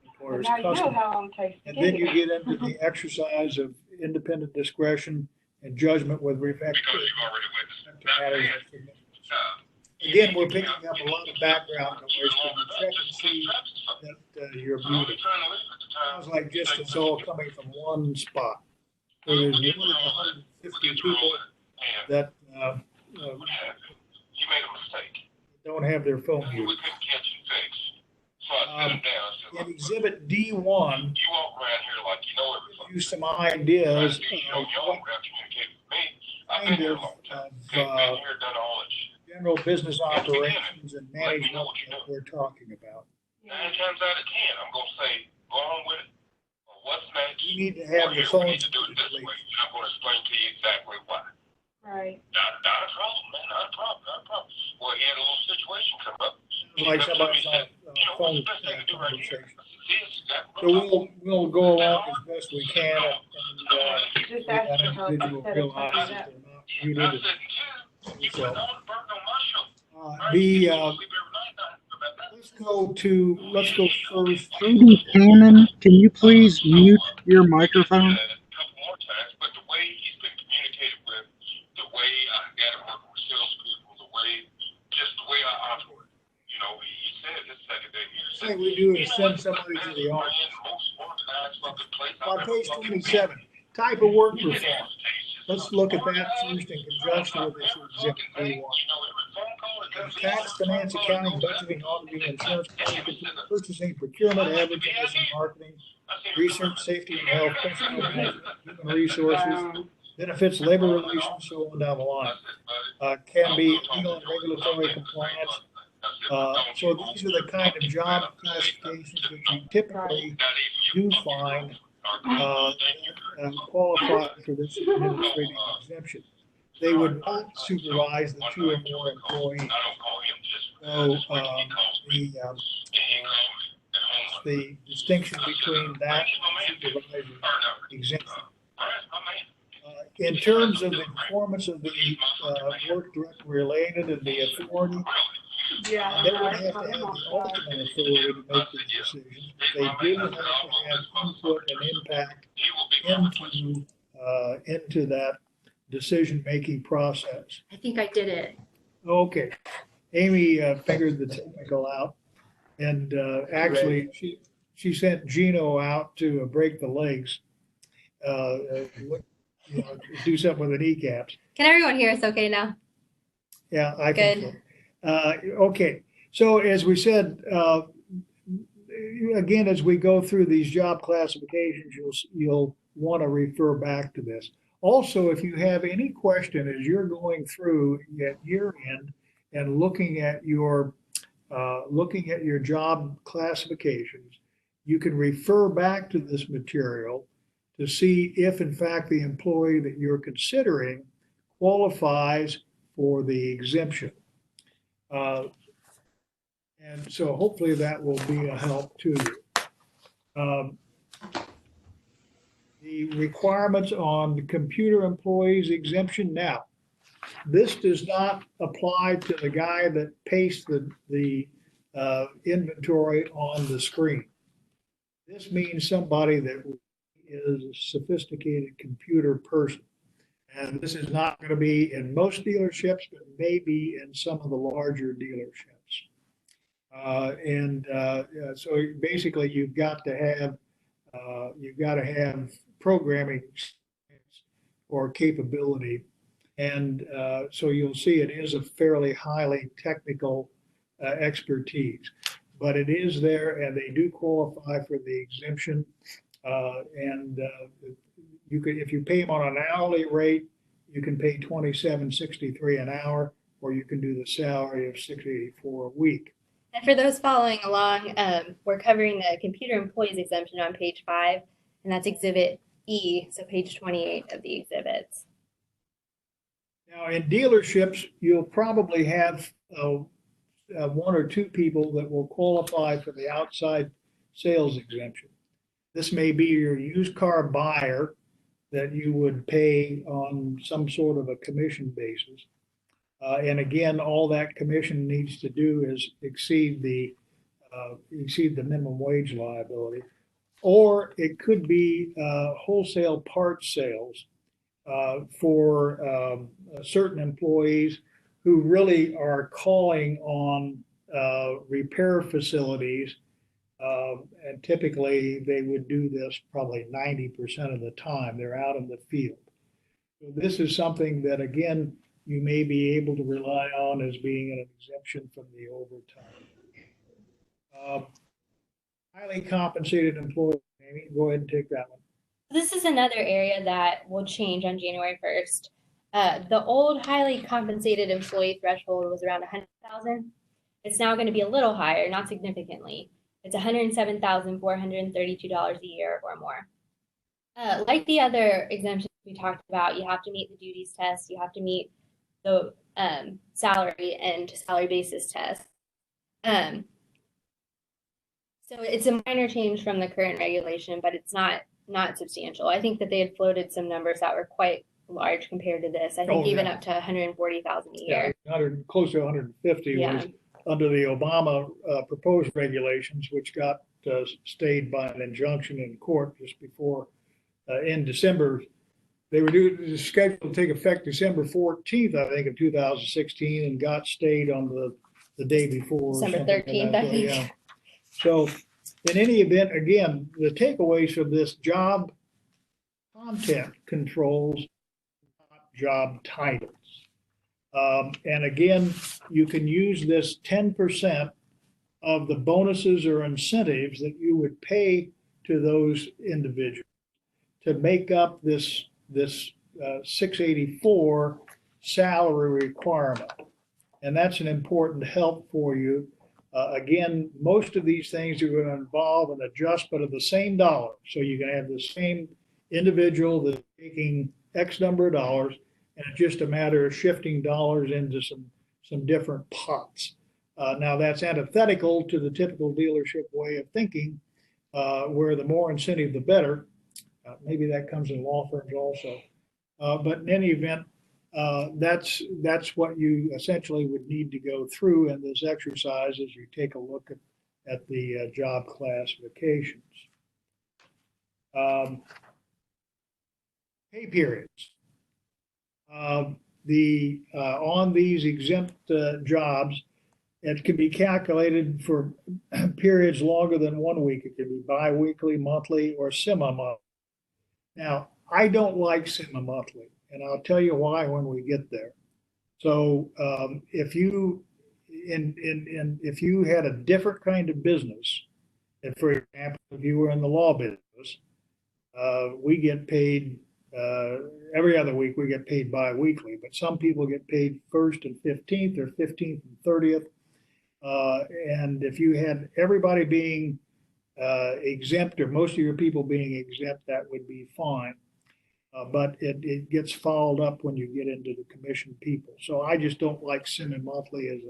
Employer's Now you know customer. how long it takes to And get then you here. get into the exercise of independent discretion and judgment with respect to matters of significance. Again, we're picking up a lot of background noise. Can you check and see that you're muted? Sounds like just it's all coming from one spot. So there's more than 150 people that You made a mistake. don't have their phone We muted. couldn't catch you fixed. So I set him down. In Exhibit D1, You walk around here like you know everything. give you some ideas You of know what how to communicate with me. I've kind been here of, a long time. of Been here, done all that shit. general business operations and management that we're talking about. 9 times out of 10, I'm gonna say, go on with it. Well, what's next? You need to have the We phone. need to do it this way. And I'm gonna explain to you exactly why. Right. Not a problem, man. Not a problem. Not a problem. Well, he had a little situation come up. Like somebody's on You know, phone what's the best thing to do right here? conversation. This, that, So we'll go along as best we can and Just that ask her how it's individual set up realize like that that. they're not I muted. said, you So, put on burn on my show. Let's go first. Katie Cannon, can you please mute your microphone? A couple more times, but the way he's been communicated with, the way I got him working with salespeople, just the way I operate. You know, he said this second day here. Thing we do is send somebody to the office. On page 27, type of work performed. Let's look at that first in conjunction with this exhibit B1. Tax, finance, accounting, budgeting, auditing, insurance, purchasing, procurement, advertising, marketing, research, safety and health, personnel management, human resources, benefits, labor relations, so on down the line. Can be legal and regulatory compliance. So these are the kind of job classifications that you typically do find qualify for this administrative exemption. They would not supervise the 2 or more employees. So the distinction between that and supervisory exemption. in terms of the performance of the work directly related and the authority, Yeah, they no, would it's have to not have my the fault. ultimate authority to make these decisions. They do have to have input and impact into that decision-making process. I think I did it. Okay, Amy figured the technical out, and actually, she sent Gino out to break the legs, do something with the kneecaps. Can everyone hear us okay now? Yeah, I think Good. so. Okay, so as we said, again, as we go through these job classifications, you'll want to refer back to this. Also, if you have any question as you're going through at year end and looking at your job classifications, you can refer back to this material to see if in fact the employee that you're considering qualifies for the exemption. And so hopefully that will be a help to you. The requirements on the computer employees exemption. Now, this does not apply to the guy that pastes the inventory on the screen. This means somebody that is a sophisticated computer person. And this is not going to be in most dealerships, but maybe in some of the larger dealerships. So basically, you've got to have programming or capability, and so you'll see it is a fairly highly technical expertise, but it is there, and they do qualify for the exemption. You could, if you pay them on an hourly rate, you can pay $27.63 an hour, or you can do the salary of $684 a week. And for those following along, we're covering the computer employees exemption on page 5, and that's Exhibit E, so page 28 of the exhibits. Now, in dealerships, you'll probably have one or two people that will qualify for the outside sales exemption. This may be your used car buyer that you would pay on some sort of a commission basis. And again, all that commission needs to do is exceed the minimum wage liability. Or it could be wholesale parts sales for certain employees who really are calling on repair facilities. And typically they would do this probably 90% of the time. They're out in the field. So this is something that, again, you may be able to rely on as being an exemption from the overtime. Highly compensated employees. Amy, go ahead and take that one. This is another area that will change on January 1st. The old highly compensated employee threshold was around 100,000. It's now going to be a little higher, not significantly. It's $107,432 a year or more. Like the other exemptions we talked about, you have to meet the duties test, you have to meet the salary and salary basis test. So it's a minor change from the current regulation, but it's not substantial. I think that they had floated some numbers that were quite large compared to this. I think even up to 140,000 a year. Yeah, close to 150 was under the Obama proposed regulations, which got stayed by an injunction in court just before in December. They were scheduled to take effect December 14th, I think, of 2016, and got stayed on the day before. December 13th, I think. Yeah. So in any event, again, the takeaways from this job content controls, not job titles. And again, you can use this 10% of the bonuses or incentives that you would pay to those individuals to make up this 684 salary requirement. And that's an important help for you. Again, most of these things are going to involve an adjustment of the same dollar. So you can have the same individual that's taking X number of dollars, and it's just a matter of shifting dollars into some different pots. Now that's antithetical to the typical dealership way of thinking, where the more incentive, the better. Maybe that comes in law firms also. But in any event, that's what you essentially would need to go through in this exercise as you take a look at the job classifications. Pay periods. On these exempt jobs, it can be calculated for periods longer than 1 week. It can be biweekly, monthly, or semi-monthly. Now, I don't like semi-monthly, and I'll tell you why when we get there. So, if you if you had a different kind of business, and for example, if you were in the law business, we get paid every other week. We get paid bi-weekly, but some people get paid 1st and 15th, or 15th and 30th. And if you had everybody being exempt, or most of your people being exempt, that would be fine. But it gets followed up when you get into the commission people. So I just don't like semi-monthly as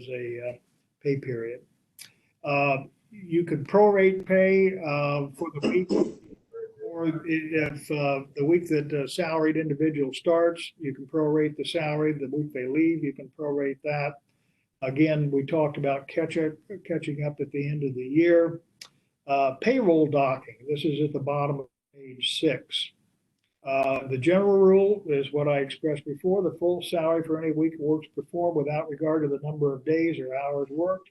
a pay period. You could prorate pay for the week, or if the week that the salaried individual starts, you can prorate the salary. The week they leave, you can prorate that. Again, we talked about catching up at the end of the year. Payroll docking. This is at the bottom of page 6. The general rule is what I expressed before. The full salary for any week of work performed without regard to the number of days or hours worked.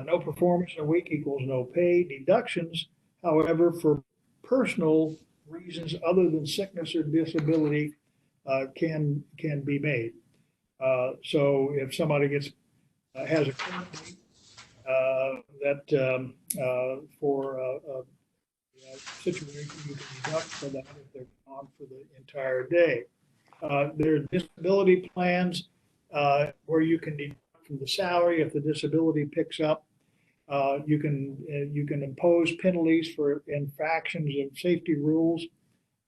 No performance in a week equals no pay. Deductions, however, for personal reasons other than sickness or disability can be made. So if somebody has a current date that for a situation, you can deduct for that if they're gone for the entire day. There are disability plans where you can deduct from the salary if the disability picks up. You can impose penalties for infractions of safety rules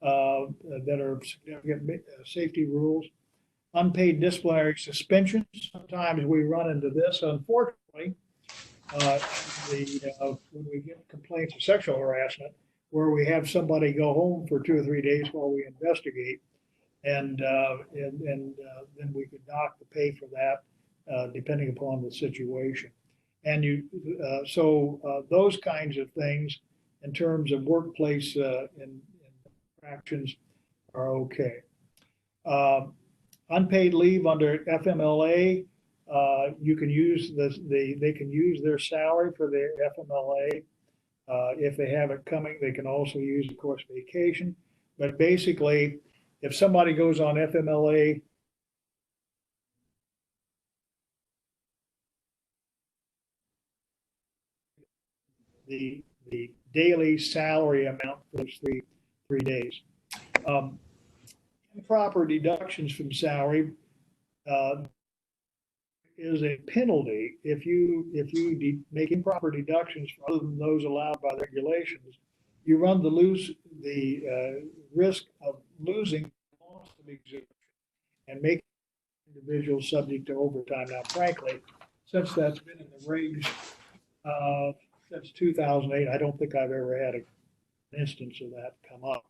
that are significant safie rules. Unpaid disciplinary suspensions. Sometimes we run into this, unfortunately, when we get complaints of sexual harassment, where we have somebody go home for 2 or 3 days while we investigate, and then we could dock the pay for that, depending upon the situation. And those kinds of things, in terms of workplace infractions, are okay. Unpaid leave under FMLA, you can use they can use their salary for their FMLA. If they have it coming, they can also use, of course, vacation. But basically, if somebody goes on FMLA, the daily salary amount for those three days. Improper deductions from salary is a penalty if you make improper deductions other than those allowed by the regulations. You run the risk of losing the loss of exemption and making individuals subject to overtime. Now, frankly, since that's been in the regs since 2008, I don't think I've ever had an instance of that come up.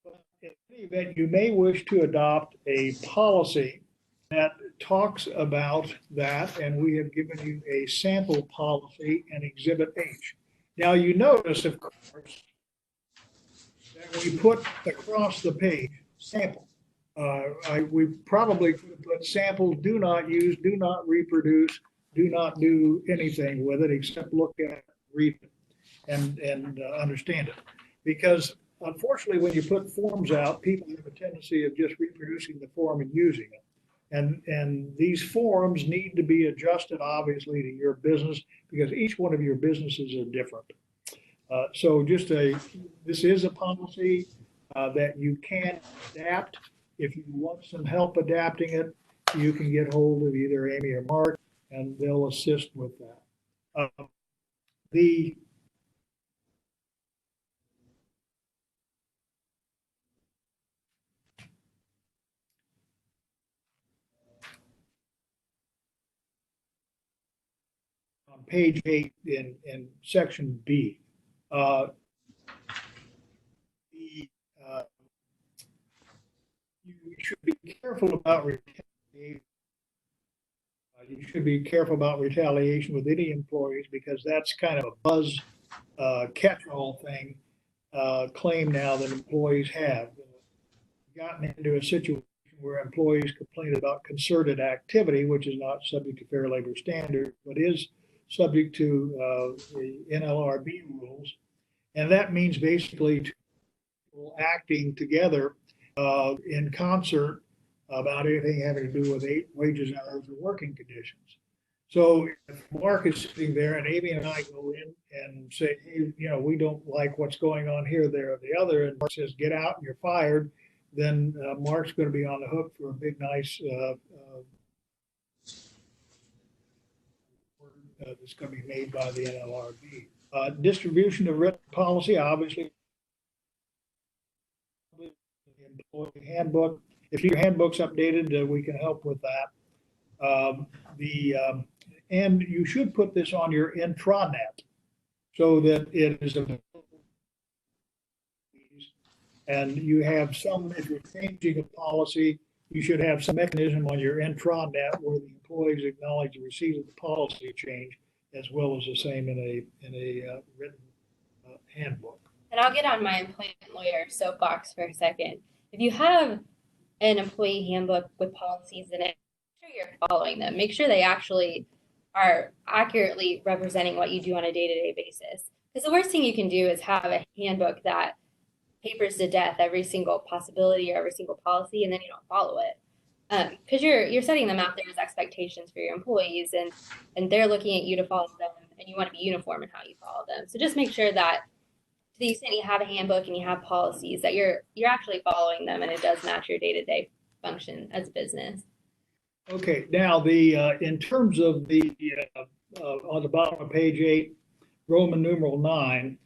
But in any event, you may wish to adopt a policy that talks about that, and we have given you a sample policy in Exhibit H. Now, you notice, of course, that we put across the page sample. We probably could have put sample, do not use, do not reproduce, do not do anything with it except look at it, read it, and understand it. Because unfortunately, when you put forms out, people have a tendency of just reproducing the form and using it. And these forms need to be adjusted, obviously, to your business, because each one of your businesses are different. So this is a policy that you can adapt. If you want some help adapting it, you can get hold of either Amy or Mark, and they'll assist with that. On page 8 in section B, careful about retaliation. You should be careful about retaliation with any employees because that's kind of a buzz catch-all thing claim now that employees have gotten into a situation where employees complain about concerted activity, which is not subject to Fair Labor Standards, but is subject to the NLRB rules. And that means basically people acting together in concert about anything having to do with wages, hours, or working conditions. So if Mark is sitting there and Amy and I go in and say, hey, we don't like what's going on here, there, or the other, and Mark says, get out, and you're fired, then Mark's going to be on the hook for a big, nice that's going to be made by the NLRB. Distribution of written policy, obviously, the employee handbook. If your handbook's updated, we can help with that. And you should put this on your intranet so that it is available. And you have some, if you're changing a policy, you should have some mechanism on your intranet where the employees acknowledge the receipt of the policy change, as well as the same in a written handbook. And I'll get on my employment lawyer soapbox for a second. If you have an employee handbook with policies in it, make sure you're following them. Make sure they actually are accurately representing what you do on a day-to-day basis. Because the worst thing you can do is have a handbook that papers to death every single possibility or every single policy, and then you don't follow it. Because you're setting them out there as expectations for your employees, and they're looking at you to follow them, and you want to be uniform in how you follow them. So just make sure that to the extent you have a handbook and you have policies that you're actually following them, and it does match your day-to-day function as a business. Okay, now in terms of the on the bottom of page 8, Roman numeral 9,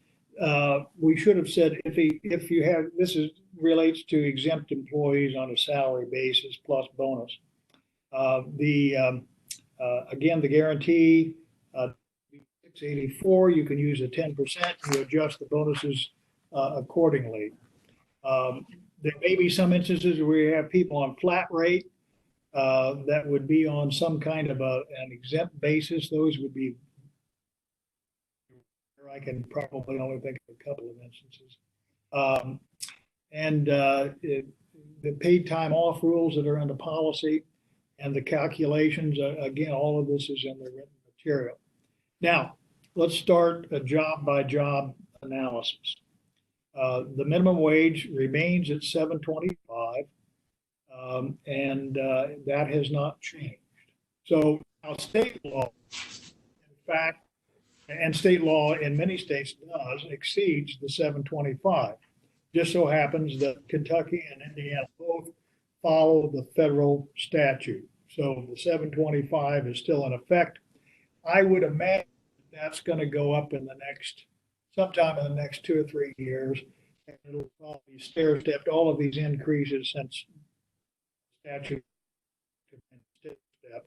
we should have said if you have relates to exempt employees on a salary basis plus bonus. Again, the guarantee 684, you can use a 10%. You adjust the bonuses accordingly. There may be some instances where you have people on flat rate that would be on some kind of an exempt basis. Those would be, I can probably only think of a couple of instances. The paid time off rules that are in the policy and the calculations, again, all of this is in the written material. Now, let's start a job by job analysis. The minimum wage remains at $7.25. And that has not changed. So now state law, in fact, and state law in many states exceeds the 725. Just so happens that Kentucky and Indiana both follow the federal statute. So the 725 is still in effect. I would imagine that's going to go up sometime in the next 2 or 3 years. And it'll probably stair-stepped all of these increases since statute step.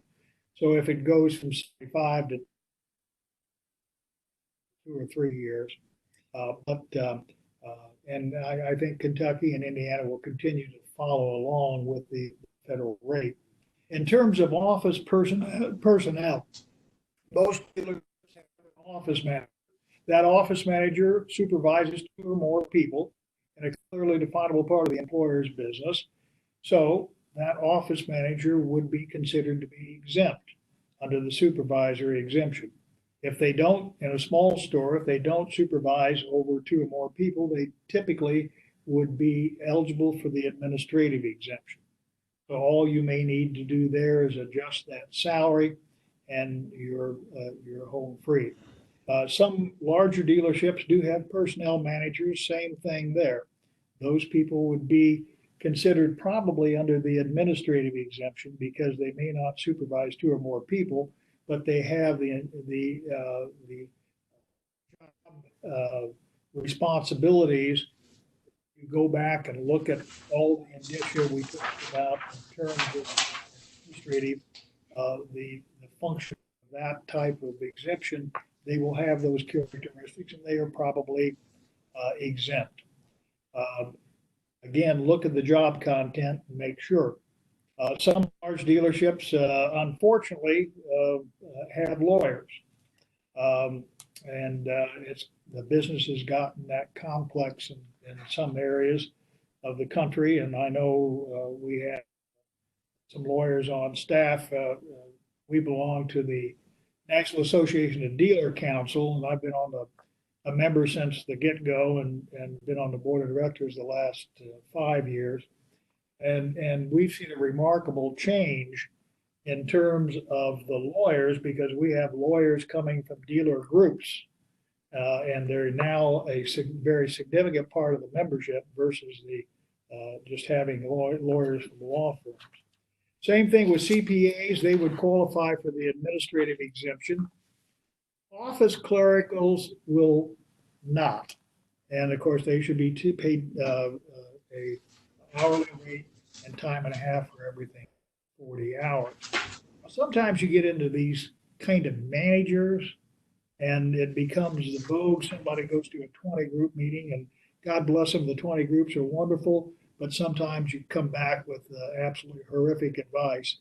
So if it goes from 75 to 2 or 3 years, and I think Kentucky and Indiana will continue to follow along with the federal rate. In terms of office personnel, most dealers have an office manager. That office manager supervises 2 or more people in a clearly definable part of the employer's business. So that office manager would be considered to be exempt under the supervisory exemption. If they don't, in a small store, if they don't supervise over 2 or more people, they typically would be eligible for the administrative exemption. So all you may need to do there is adjust that salary and you're home free. Some larger dealerships do have personnel managers, same thing there. Those people would be considered probably under the administrative exemption because they may not supervise 2 or more people, but they have the responsibilities. You go back and look at all the indicia we talked about in terms of administrative, the function of that type of exemption. They will have those characteristics and they are probably exempt. Again, look at the job content and make sure. Some large dealerships, unfortunately, have lawyers. And the business has gotten that complex in some areas of the country. And I know we have some lawyers on staff. We belong to the National Association of Dealer Council, and I've been a member since the get-go and been on the board of directors the last 5 years. And we've seen a remarkable change in terms of the lawyers because we have lawyers coming from dealer groups. And they're now a very significant part of the membership versus the just having lawyers from law firms. Same thing with CPAs, they would qualify for the administrative exemption. Office clericals will not. And of course, they should be paid a hourly rate and time and a half for everything, 40 hours. Sometimes you get into these kind of managers and it becomes the vogue. Somebody goes to a 20 group meeting and God bless them, the 20 groups are wonderful, but sometimes you come back with absolutely horrific advice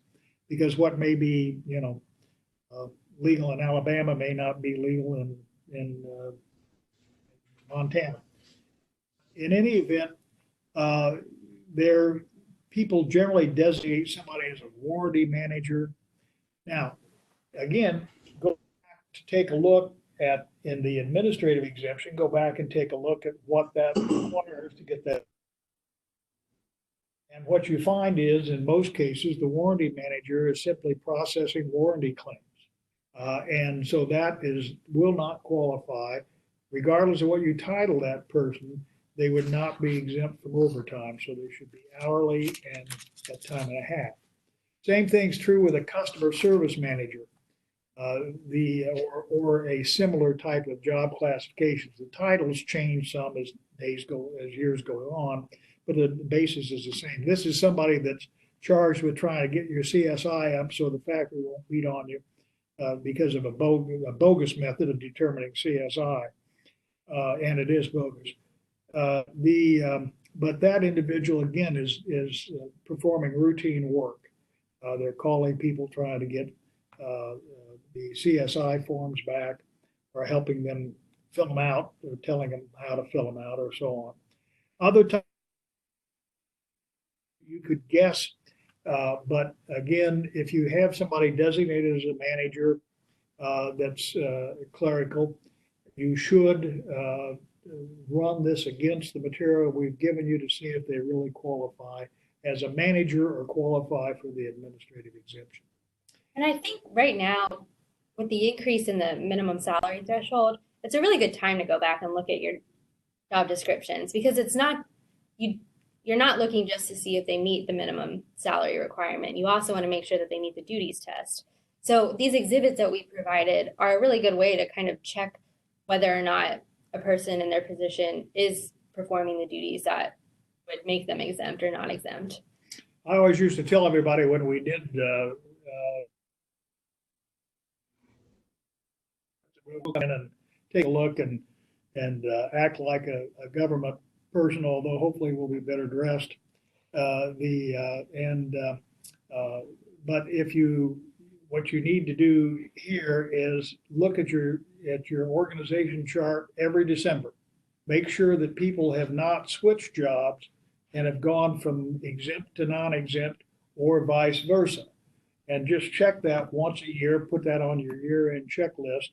because what may be, legal in Alabama may not be legal in Montana. In any event, people generally designate somebody as a warranty manager. Now, again, go back to take a look at in the administrative exemption, go back and take a look at what that requires to get that. And what you find is, in most cases, the warranty manager is simply processing warranty claims. And so that will not qualify, regardless of what you title that person, they would not be exempt from overtime. So they should be hourly and at time and a half. Same thing's true with a customer service manager, or a similar type of job classifications. The titles change some as years go on, but the basis is the same. This is somebody that's charged with trying to get your CSI up so the factory won't beat on you because of a bogus method of determining CSI, and it is bogus. But that individual again is performing routine work. They're calling people trying to get the CSI forms back, or helping them fill them out, or telling them how to fill them out, or so on. Other times you could guess, but again, if you have somebody designated as a manager that's clerical, you should run this against the material we've given you to see if they really qualify as a manager or qualify for the administrative exemption. And I think right now, with the increase in the minimum salary threshold, it's a really good time to go back and look at your job descriptions, because it's not, you're not looking just to see if they meet the minimum salary requirement. You also want to make sure that they meet the duties test. So these exhibits that we provided are a really good way to kind of check whether or not a person in their position is performing the duties that would make them exempt or not exempt. I always used to tell everybody when we did we'll come in and take a look and act like a government person, although hopefully we'll be better dressed. But what you need to do here is look at your organization chart every December. Make sure that people have not switched jobs and have gone from exempt to non-exempt or vice versa. And just check that once a year, put that on your year-end checklist,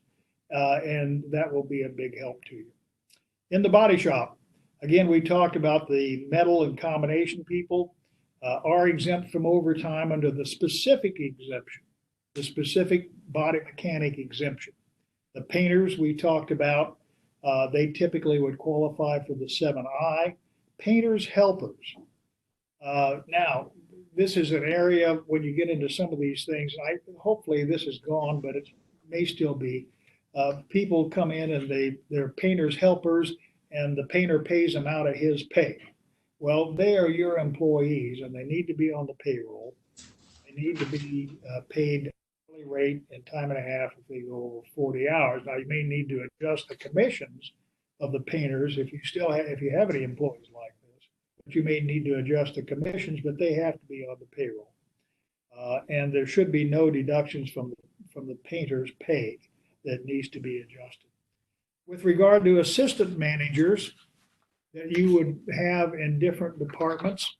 and that will be a big help to you. In the body shop, again, we talked about the metal and combination people are exempt from overtime under the specific exemption, the specific body mechanic exemption. The painters we talked about, they typically would qualify for the 7I. Painters helpers. Now, this is an area when you get into some of these things, hopefully this is gone, but it may still be. People come in and they're painters helpers, and the painter pays them out of his pay. Well, they are your employees and they need to be on the payroll. They need to be paid hourly rate and time and a half if they go over 40 hours. Now, you may need to adjust the commissions of the painters if you have any employees like this, but you may need to adjust the commissions, but they have to be on the payroll. And there should be no deductions from the painter's pay that needs to be adjusted. With regard to assistant managers that you would have in different departments,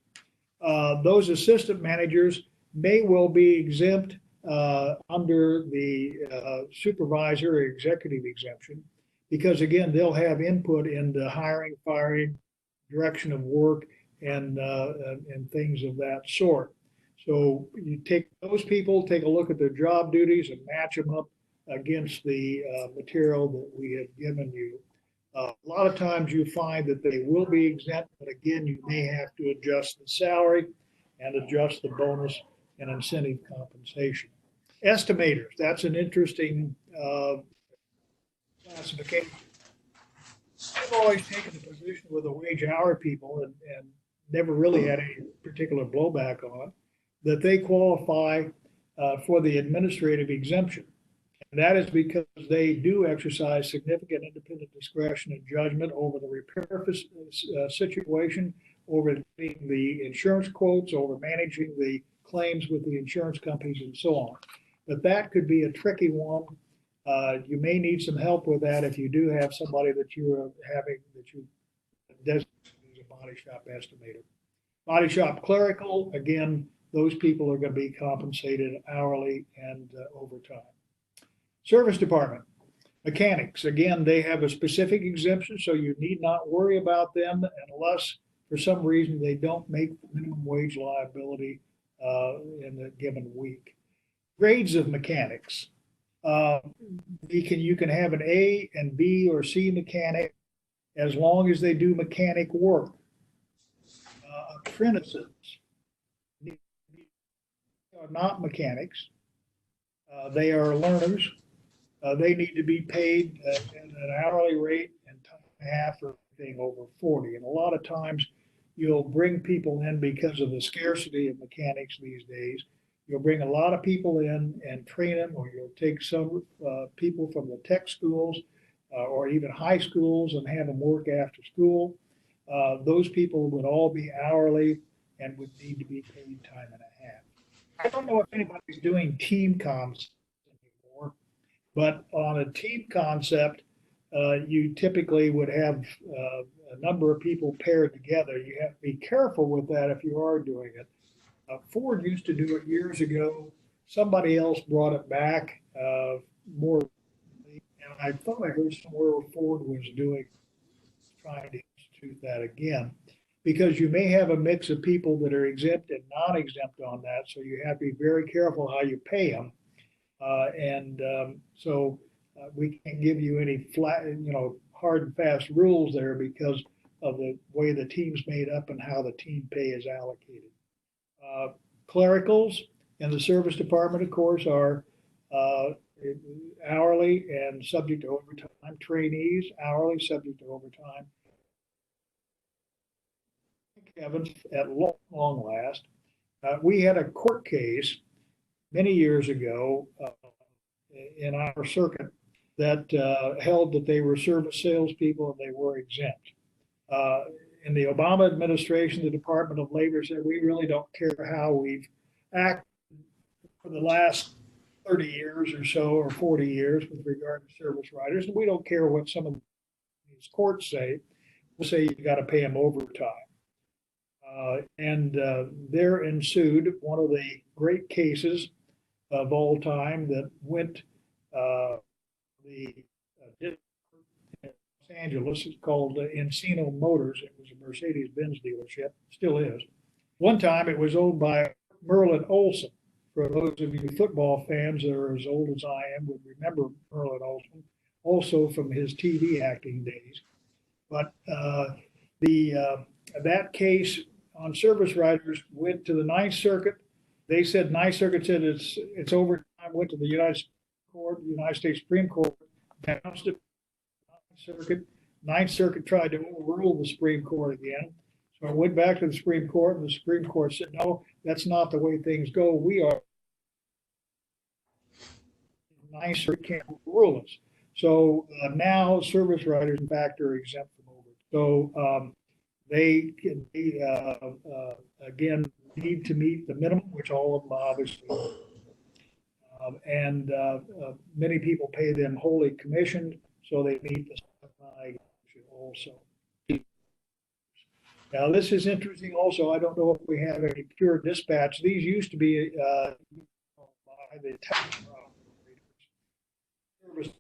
those assistant managers may well be exempt under the supervisor or executive exemption, because again, they'll have input into hiring, firing, direction of work, and things of that sort. So you take those people, take a look at their job duties and match them up against the material that we have given you. A lot of times you find that they will be exempt, but again, you may have to adjust the salary and adjust the bonus and incentive compensation. Estimators, that's an interesting classification. I've always taken the position with the wage hour people and never really had any particular blowback on it, that they qualify for the administrative exemption. And that is because they do exercise significant independent discretion and judgment over the repair situation, over the insurance quotes, over managing the claims with the insurance companies and so on. But that could be a tricky one. You may need some help with that if you do have somebody that you are having, that you designate as a body shop estimator. Body shop clerical, again, those people are going to be compensated hourly and overtime. Service department, mechanics, again, they have a specific exemption, so you need not worry about them unless for some reason they don't make the minimum wage liability in a given week. Grades of mechanics. You can have an A and B or C mechanic as long as they do mechanic work. Apprentices are not mechanics. They are learners. They need to be paid at an hourly rate and time and a half for anything over 40. And a lot of times you'll bring people in because of the scarcity of mechanics these days. You'll bring a lot of people in and train them, or you'll take some people from the tech schools or even high schools and have them work after school. Those people would all be hourly and would need to be paid time and a half. I don't know if anybody's doing team concepts anymore, but on a team concept, you typically would have a number of people paired together. You have to be careful with that if you are doing it. Ford used to do it years ago. Somebody else brought it back more. And I thought I heard somewhere where Ford was trying to institute that again, because you may have a mix of people that are exempt and non-exempt on that. So you have to be very careful how you pay them. So we can't give you any flat, hard and fast rules there because of the way the team's made up and how the team pay is allocated. Clericals in the service department, of course, are hourly and subject to overtime. Trainees, hourly, subject to overtime. Kevin, at long last, we had a court case many years ago in our circuit that held that they were service salespeople and they were exempt. In the Obama administration, the Department of Labor said, we really don't care how we've acted for the last 30 years or so, or 40 years with regard to service riders. And we don't care what some of these courts say. We'll say you got to pay them overtime. There ensued one of the great cases of all time that went Los Angeles. It's called Encino Motors. It was a Mercedes-Benz dealership, still is. One time it was owned by Merlin Olsen. For those of you football fans that are as old as I am would remember Merlin Olsen, also from his TV acting days. But that case on service riders went to the Ninth Circuit. They said, Ninth Circuit said it's overtime, went to the United States Supreme Court, bounced it. Ninth Circuit tried to overrule the Supreme Court again. So it went back to the Supreme Court, and the Supreme Court said, no, that's not the way things go. Ninth Circuit can't overrule us. So now service riders, in fact, are exempt from overtime. So they can be, again, need to meet the minimum, which all of them obviously do. And many people pay them wholly commissioned, so they meet the also. Now, this is interesting also. I don't know if we have any pure dispatch. These used to be by the town operators.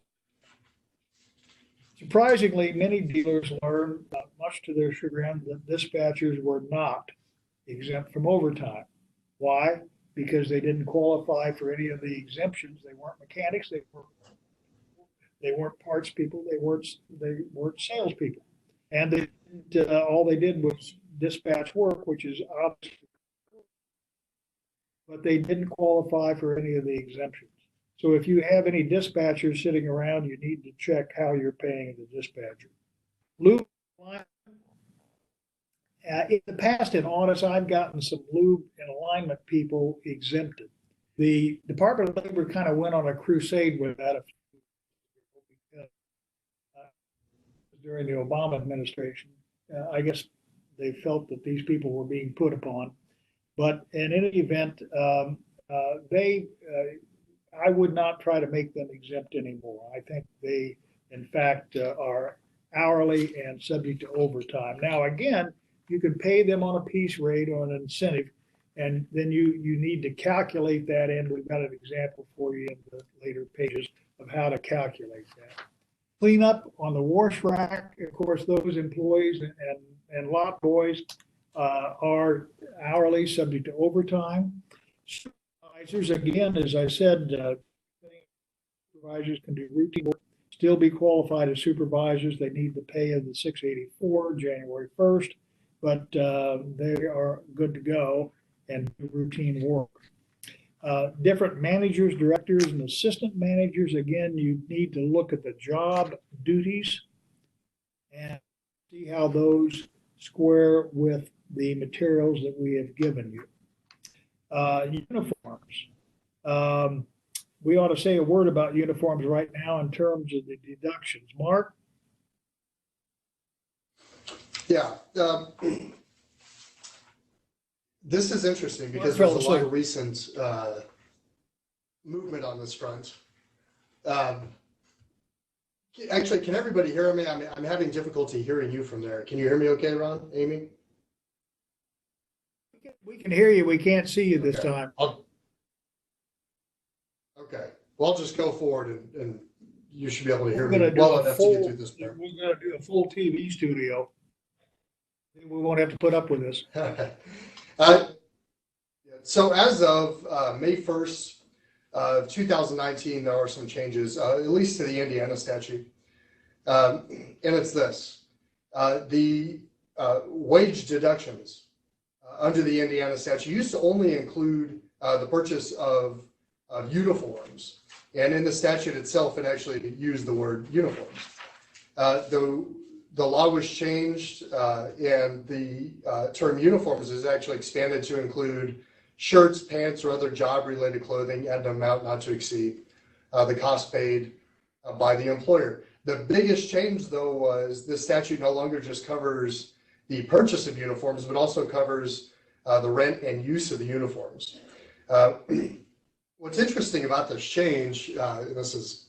Surprisingly, many dealers learned, much to their chagrin, that dispatchers were not exempt from overtime. Why? Because they didn't qualify for any of the exemptions. They weren't mechanics. They weren't parts people. They weren't salespeople. And all they did was dispatch work, which is obviously, but they didn't qualify for any of the exemptions. So if you have any dispatchers sitting around, you need to check how you're paying the dispatcher. Lube, in the past, in Honest, I've gotten some lube and alignment people exempted. The Department of Labor kind of went on a crusade with that during the Obama administration. I guess they felt that these people were being put upon. But in any event, I would not try to make them exempt anymore. I think they, in fact, are hourly and subject to overtime. Now, again, you can pay them on a piece rate or an incentive, and then you need to calculate that in. We've got an example for you in the later pages of how to calculate that. Clean up on the wash rack. Of course, those employees and lot boys are hourly, subject to overtime. Supervisors, again, as I said, supervisors can do routine work, still be qualified as supervisors. They need the pay of the 684 January 1st, but they are good to go and do routine work. Different managers, directors, and assistant managers, again, you need to look at the job duties and see how those square with the materials that we have given you. Uniforms. We ought to say a word about uniforms right now in terms of the deductions. Mark? Yeah. This is interesting because there's a lot of recent movement on this front. Actually, can everybody hear me? I'm having difficulty hearing you from there. Can you hear me okay, Ron, Amy? We can hear you. We can't see you this time. Okay. Well, I'll just go forward and you should be able to hear me We're well enough to get through this part. We're going to do a full TV studio. We won't have to put up with this. So as of May 1st of 2019, there are some changes, at least to the Indiana statute. And it's this. The wage deductions under the Indiana statute used to only include the purchase of uniforms. And in the statute itself, it actually used the word uniforms. The law was changed and the term uniforms is actually expanded to include shirts, pants, or other job-related clothing at an amount not to exceed the cost paid by the employer. The biggest change, though, was this statute no longer just covers the purchase of uniforms, but also covers the rent and use of the uniforms. What's interesting about this change, this is,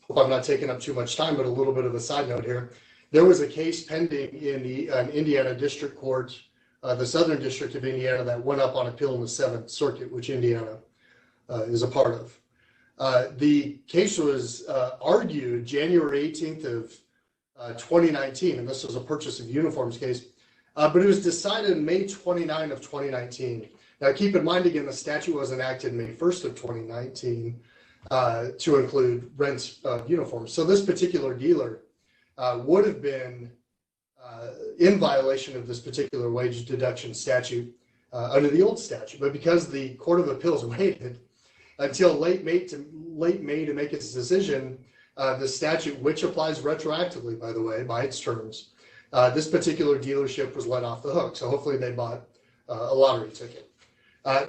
hope I'm not taking up too much time, but a little bit of a side note here. There was a case pending in the Indiana District Court, the Southern District of Indiana, that went up on appeal in the 7th Circuit, which Indiana is a part of. The case was argued January 18th of 2019, and this was a purchase of uniforms case, but it was decided May 29 of 2019. Now, keep in mind, again, the statute was enacted May 1st of 2019 to include rents of uniforms. So this particular dealer would have been in violation of this particular wage deduction statute under the old statute. But because the Court of Appeals waited until late May to make its decision, the statute, which applies retroactively, by the way, by its terms, this particular dealership was let off the hook. So hopefully they bought a lottery ticket.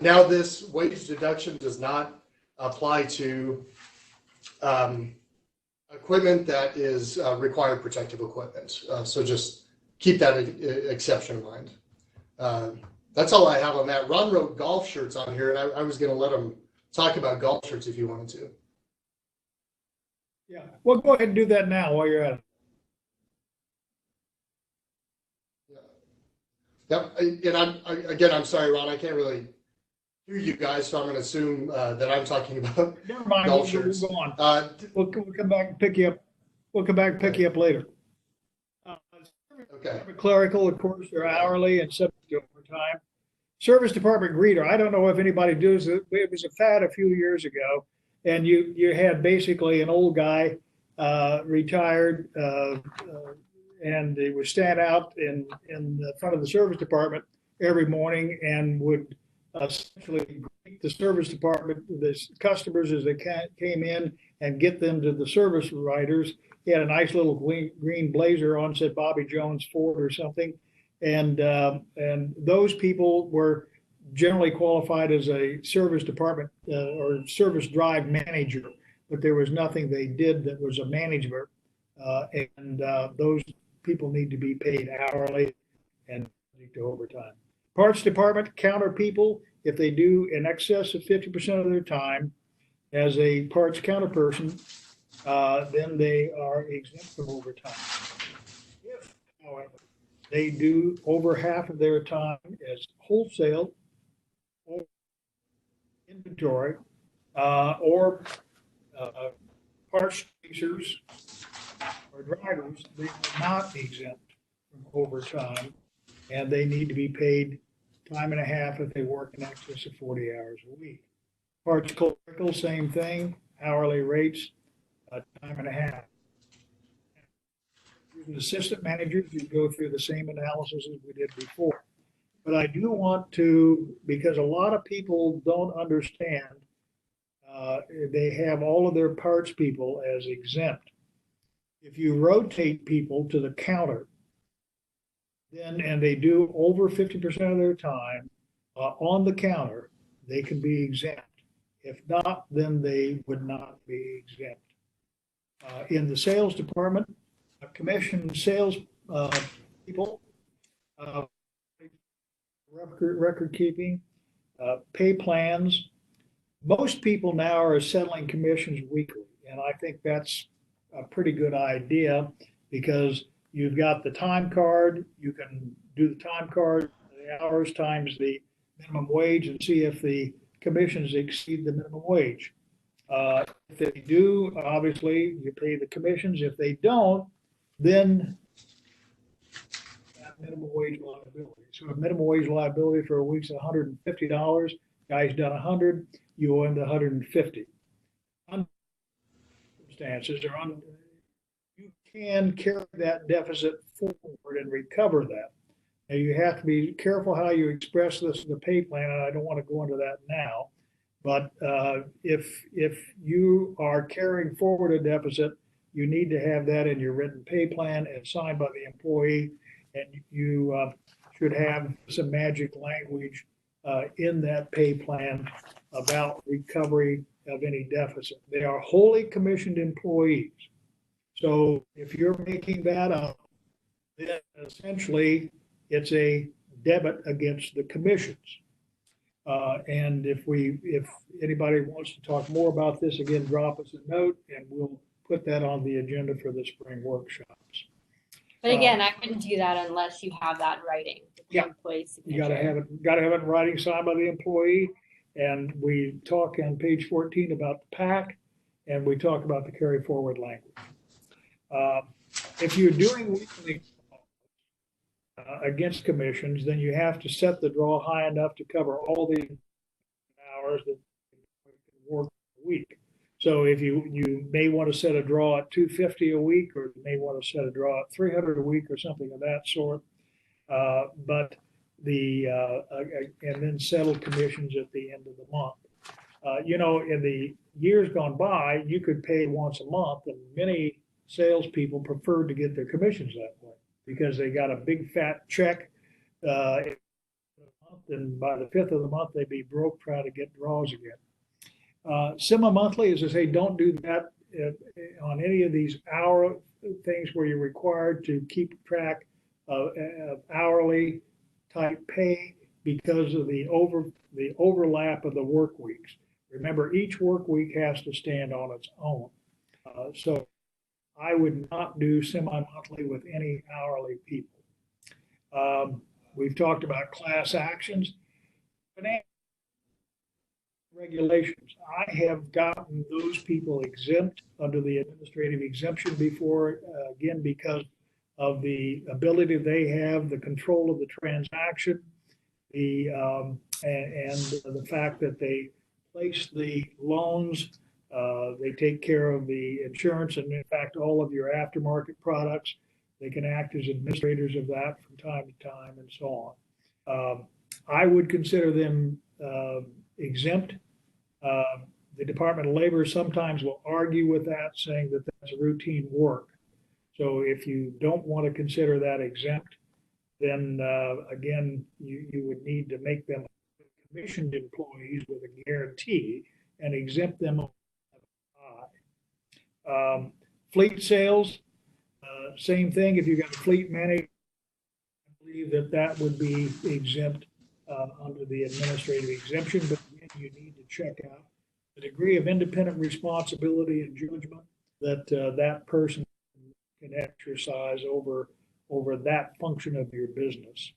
Now, this wage deduction does not apply to equipment that is required protective equipment. So just keep that exception in mind. That's all I have on that. Ron wrote golf shirts on here, and I was going to let him talk about golf shirts if you wanted to. Yeah, well, go ahead and do that now while you're at it. Yep. And I'm sorry, Ron, I can't really hear you guys, so I'm going to assume that I'm talking about Never mind, golf we'll shirts. go on. We'll come back and pick you up. We'll come back and pick you up later. Okay. Clerical, of course, they're hourly and subject to overtime. Service department greeter. I don't know if anybody does it. It was a fad a few years ago, and you had basically an old guy, retired, and they would stand out in the front of the service department every morning and would essentially greet the service department, the customers as they came in, and get them to the service riders. He had a nice little green blazer on, said Bobby Jones Ford or something. And those people were generally qualified as a service department or service drive manager, but there was nothing they did that was a management. Those people need to be paid hourly and to overtime. Parts department counter people, if they do in excess of 50% of their time as a parts counter person, then they are exempt from overtime. If, however, they do over half of their time as wholesale or inventory or parts chasers or drivers, they are not exempt from overtime, and they need to be paid time and a half if they work in excess of 40 hours a week. Parts clerical, same thing, hourly rates, time and a half. Assistant managers, you go through the same analysis as we did before. But I do want to, because a lot of people don't understand, they have all of their parts people as exempt. If you rotate people to the counter, then, and they do over 50% of their time on the counter, they can be exempt. If not, then they would not be exempt. In the sales department, commissioned sales people, record keeping, pay plans. Most people now are settling commissions weekly, and I think that's a pretty good idea because you've got the time card. You can do the time card, the hours times the minimum wage, and see if the commissions exceed the minimum wage. If they do, obviously, you pay the commissions. If they don't, then minimum wage liability. So if minimum wage liability for a week's $150, guy's done 100, you owe him the 150. Circumstances are you can carry that deficit forward and recover that. Now you have to be careful how you express this in the pay plan, and I don't want to go into that now. But if you are carrying forward a deficit, you need to have that in your written pay plan and signed by the employee, and you should have some magic language in that pay plan about recovery of any deficit. They are wholly commissioned employees. So if you're making that up, then essentially it's a debit against the commissions. And if anybody wants to talk more about this, again, drop us a note and we'll put that on the agenda for the spring workshops. But again, I couldn't do that unless you have that writing. Yeah. You gotta have it in writing, signed by the employee. And we talk on page 14 about the PAC, and we talk about the carry forward language. If you're doing weekly against commissions, then you have to set the draw high enough to cover all the hours that work a week. So if you may want to set a draw at $250 a week, or you may want to set a draw at $300 a week or something of that sort. But and then settle commissions at the end of the month. In the years gone by, you could pay once a month, and many salespeople preferred to get their commissions that way because they got a big fat check, and by the 5th of the month, they'd be broke trying to get draws again. Semi-monthly, as I say, don't do that on any of these hour things where you're required to keep track of hourly type pay. because of the overlap of the work weeks. Remember, each work week has to stand on its own. So I would not do semi-monthly with any hourly people. We've talked about class actions. Financial regulations. I have gotten those people exempt under the administrative exemption before, again, because of the ability they have, the control of the transaction, and the fact that they place the loans, they take care of the insurance, and in fact, all of your aftermarket products. They can act as administrators of that from time to time and so on. I would consider them exempt. The Department of Labor sometimes will argue with that, saying that that's routine work. So if you don't want to consider that exempt, then again, you would need to make them commissioned employees with a guarantee and exempt them. Fleet sales, same thing. If you got a fleet manager, I believe that would be exempt under the administrative exemption, but again, you need to check out the degree of independent responsibility and judgment that that person can exercise over that function of your business.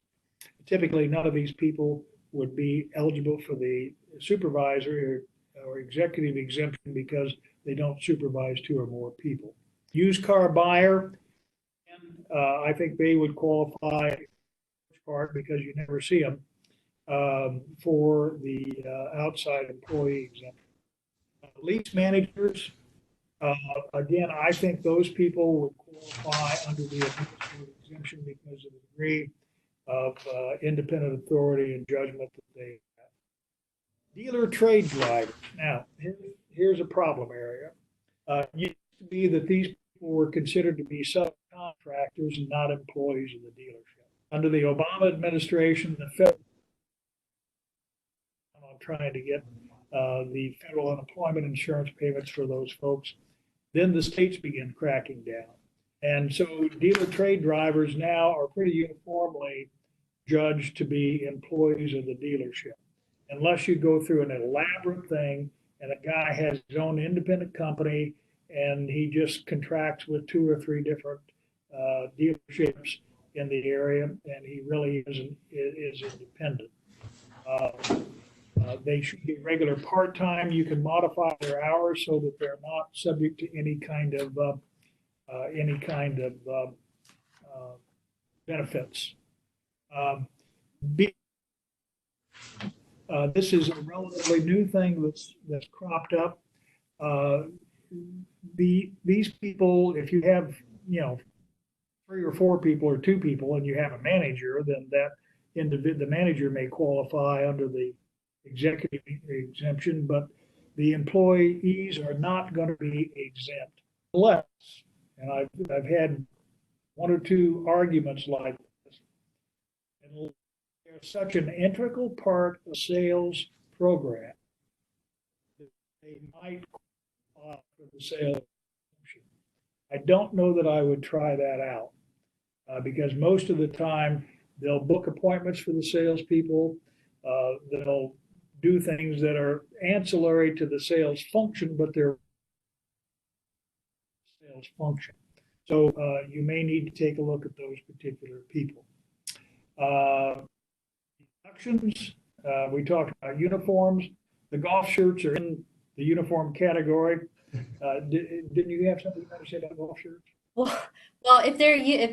Typically, none of these people would be eligible for the supervisor or executive exemption because they don't supervise 2 or more people. Used car buyer, I think they would qualify part because you never see them for the outside employee exemption. Lease managers, again, I think those people would qualify under the administrative exemption because of the degree of independent authority and judgment that they have. Dealer trade drivers. Now, here's a problem area. It used to be that these people were considered to be subcontractors and not employees of the dealership. Under the Obama administration, the federal trying to get the federal unemployment insurance payments for those folks. Then the states begin cracking down. And so dealer trade drivers now are pretty uniformly judged to be employees of the dealership. Unless you go through an elaborate thing and a guy has his own independent company and he just contracts with 2 or 3 different dealerships in the area, and he really is independent. They should be regular part-time. You can modify their hours so that they're not subject to any kind of benefits. This is a relatively new thing that's cropped up. These people, if you have 3 or 4 people or 2 people, and you have a manager, then the manager may qualify under the executive exemption, but the employees are not going to be exempt unless, and I've had 1 or 2 arguments like this, and they're such an integral part of sales program that they might qualify for the sales exemption. I don't know that I would try that out because most of the time they'll book appointments for the salespeople. They'll do things that are ancillary to the sales function, but they're sales function. So you may need to take a look at those particular people. Deductions, we talked about uniforms. The golf shirts are in the uniform category. Didn't you have something to say about golf shirts? Well, if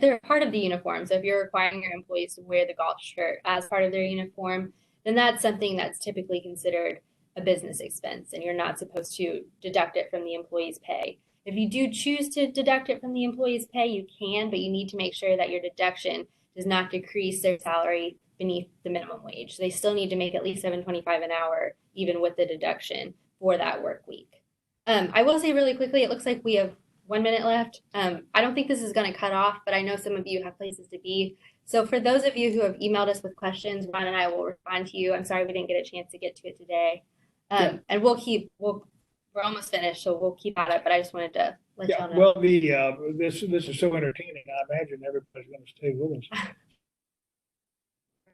they're part of the uniform, so if you're requiring your employees to wear the golf shirt as part of their uniform, then that's something that's typically considered a business expense, and you're not supposed to deduct it from the employee's pay. If you do choose to deduct it from the employee's pay, you can, but you need to make sure that your deduction does not decrease their salary beneath the minimum wage. They still need to make at least $7.25 an hour, even with the deduction for that work week. I will say really quickly, it looks like we have 1 minute left. I don't think this is going to cut off, but I know some of you have places to be. So for those of you who have emailed us with questions, Ron and I will respond to you. I'm sorry we didn't get a chance to get to it today. And we're almost finished, so we'll keep at it, but I just wanted to let y'all know. Well, this is so entertaining. I imagine everybody's going to stay with us.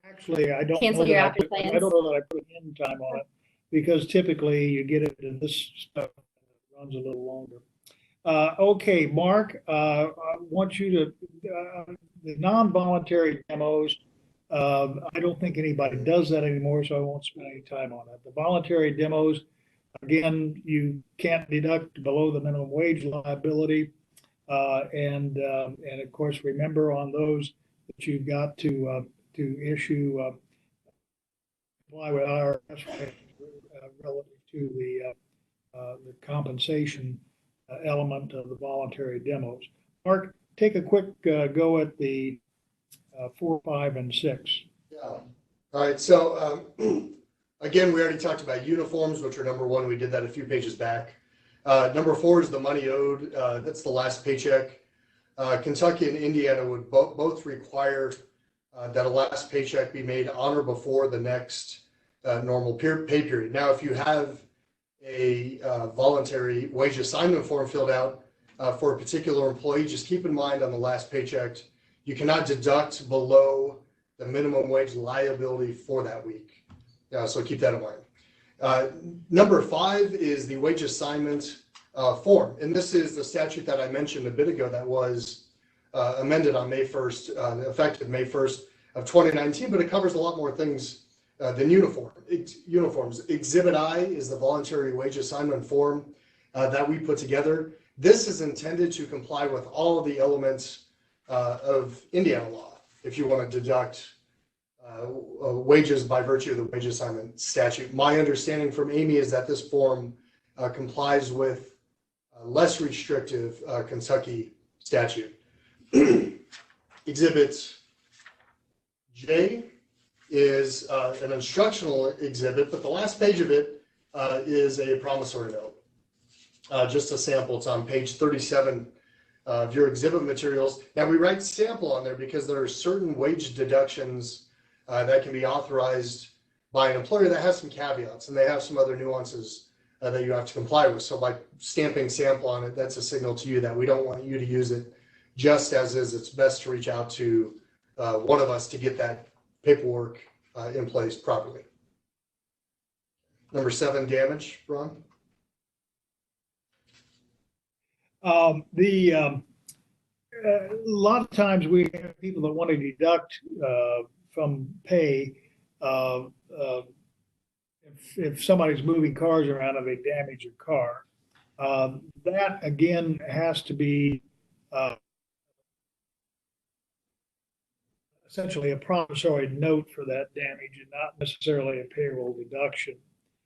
Actually, I don't Cancel know your that I after put, I plans. don't know that I put in time on it because typically you get it in this stuff, it runs a little longer. Okay, Mark, I want you to, the non-voluntary demos, I don't think anybody does that anymore, so I won't spend any time on it. The voluntary demos, again, you can't deduct below the minimum wage liability. And of course, remember on those that you've got to issue, comply with IRS relative to the compensation element of the voluntary demos. Mark, take a quick go at the 4, 5, and 6. Yeah. All right. So again, we already talked about uniforms, which are number one. We did that a few pages back. Number 4 is the money owed. That's the last paycheck. Kentucky and Indiana would both require that a last paycheck be made on or before the next normal pay period. Now, if you have a voluntary wage assignment form filled out for a particular employee, just keep in mind on the last paycheck, you cannot deduct below the minimum wage liability for that week. So keep that in mind. Number 5 is the wage assignment form. And this is the statute that I mentioned a bit ago that was amended on May 1st, effective May 1st of 2019, but it covers a lot more things than uniforms. Exhibit I is the voluntary wage assignment form that we put together. This is intended to comply with all of the elements of Indiana law. If you want to deduct wages by virtue of the wage assignment statute. My understanding from Amy is that this form complies with less restrictive Kentucky statute. Exhibit J is an instructional exhibit, but the last page of it is a promissory note. Just a sample. It's on page 37 of your exhibit materials. Now we write sample on there because there are certain wage deductions that can be authorized by an employer that has some caveats, and they have some other nuances that you have to comply with. So by stamping sample on it, that's a signal to you that we don't want you to use it just as is. It's best to reach out to one of us to get that paperwork in place properly. Number 7, damage, Ron? A lot of times we have people that want to deduct from pay if somebody's moving cars around and they damage a car. That again has to be essentially a promissory note for that damage and not necessarily a payroll deduction.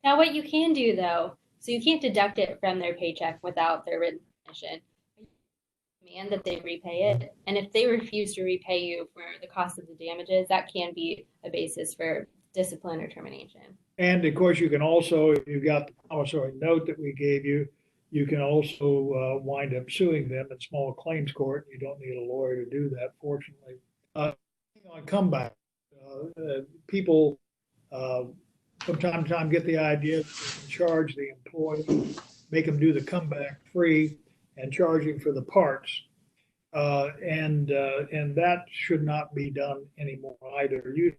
Now, what you can do though, so you can't deduct it from their paycheck without their written permission. Demand that they repay it, and if they refuse to repay you for the cost of the damages, that can be a basis for discipline or termination. And of course, you can also, if you've got the promissory note that we gave you, you can also wind up suing them in small claims court. You don't need a lawyer to do that, fortunately. On comeback, people from time to time get the idea that they can charge the employee, make them do the comeback free, and charging for the parts. And that should not be done anymore either. You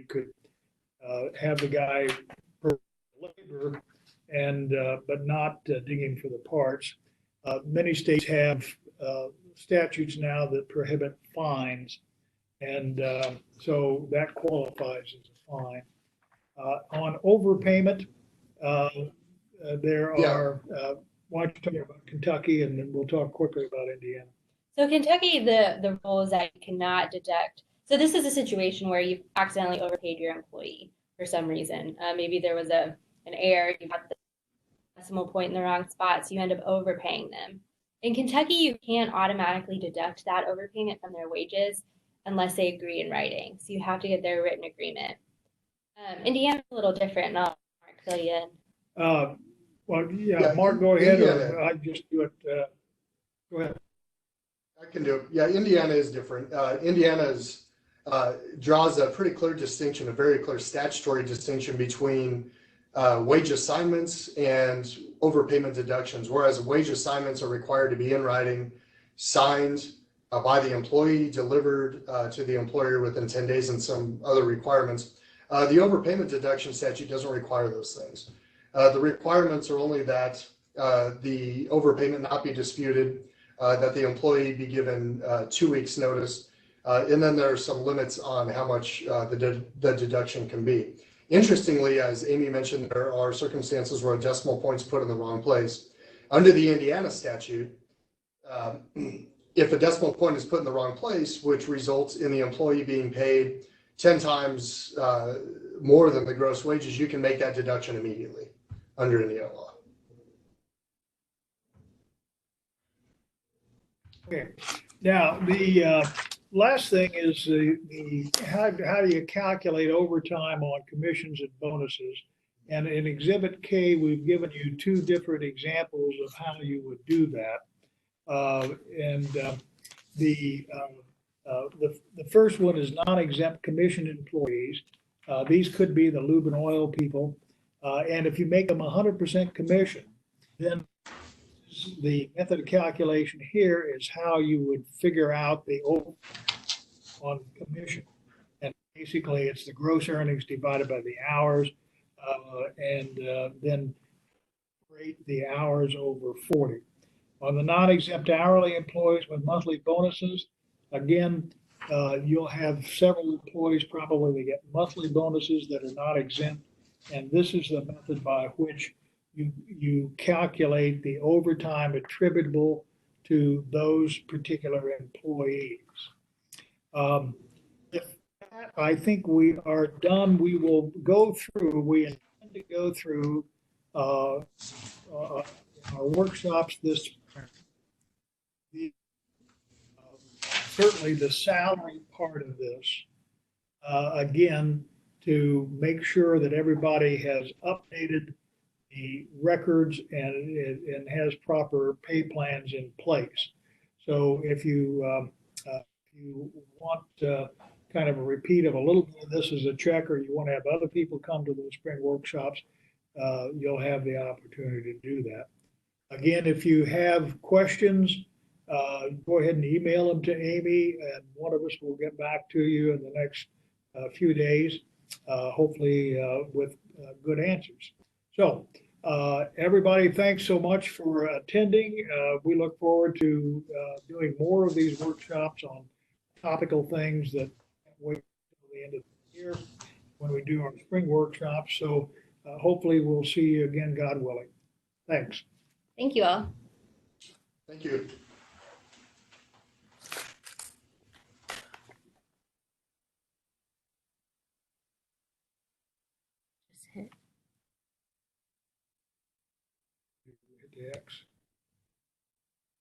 could have the guy per labor and but not digging for the parts. Many states have statutes now that prohibit fines, and so that qualifies as a fine. On overpayment, there are why don't you talk about Kentucky, and then we'll talk quickly about Indiana. So Kentucky, the rule is that you cannot deduct. So this is a situation where you've accidentally overpaid your employee for some reason. Maybe there was an error, you got the decimal point in the wrong spot, so you end up overpaying them. In Kentucky, you can't automatically deduct that overpayment from their wages unless they agree in writing. So you have to get their written agreement. Indiana's a little different, and I'll fill you in. Well, yeah, Mark, go ahead, or I just do it. Go ahead. I can do it. Yeah, Indiana is different. Indiana's draws a pretty clear distinction, a very clear statutory distinction between wage assignments and overpayment deductions, whereas wage assignments are required to be in writing, signed, by the employee, delivered to the employer within 10 days, and some other requirements. The overpayment deduction statute doesn't require those things. The requirements are only that the overpayment not be disputed, that the employee be given 2 weeks notice, and then there are some limits on how much the deduction can be. Interestingly, as Amy mentioned, there are circumstances where a decimal point's put in the wrong place. Under the Indiana statute, if a decimal point is put in the wrong place, which results in the employee being paid 10 times more than the gross wages, you can make that deduction immediately under Indiana law. Okay. Now, the last thing is how do you calculate overtime on commissions and bonuses? And in Exhibit K, we've given you 2 different examples of how you would do that. The first one is non-exempt commission employees. These could be the lube and oil people. And if you make them 100% commission, then the method of calculation here is how you would figure out the overtime on commission. And basically, it's the gross earnings divided by the hours, and then rate the hours over 40. On the non-exempt hourly employees with monthly bonuses, again, you'll have several employees probably that get monthly bonuses that are not exempt. And this is the method by which you calculate the overtime attributable to those particular employees. If that, I think we are done. We will go through, we intend to go through our workshops this spring. Certainly the salary part of this, again, to make sure that everybody has updated the records and has proper pay plans in place. So if you want kind of a repeat of a little bit of this as a check, or you want to have other people come to those spring workshops, you'll have the opportunity to do that. Again, if you have questions, go ahead and email them to Amy, and one of us will get back to you in the next few days, hopefully with good answers. So everybody, thanks so much for attending. We look forward to doing more of these workshops on topical things that wait until the end of the year when we do our spring workshops. So hopefully we'll see you again, God willing. Thanks. Thank you all. Thank you. Just hit. Hit the X.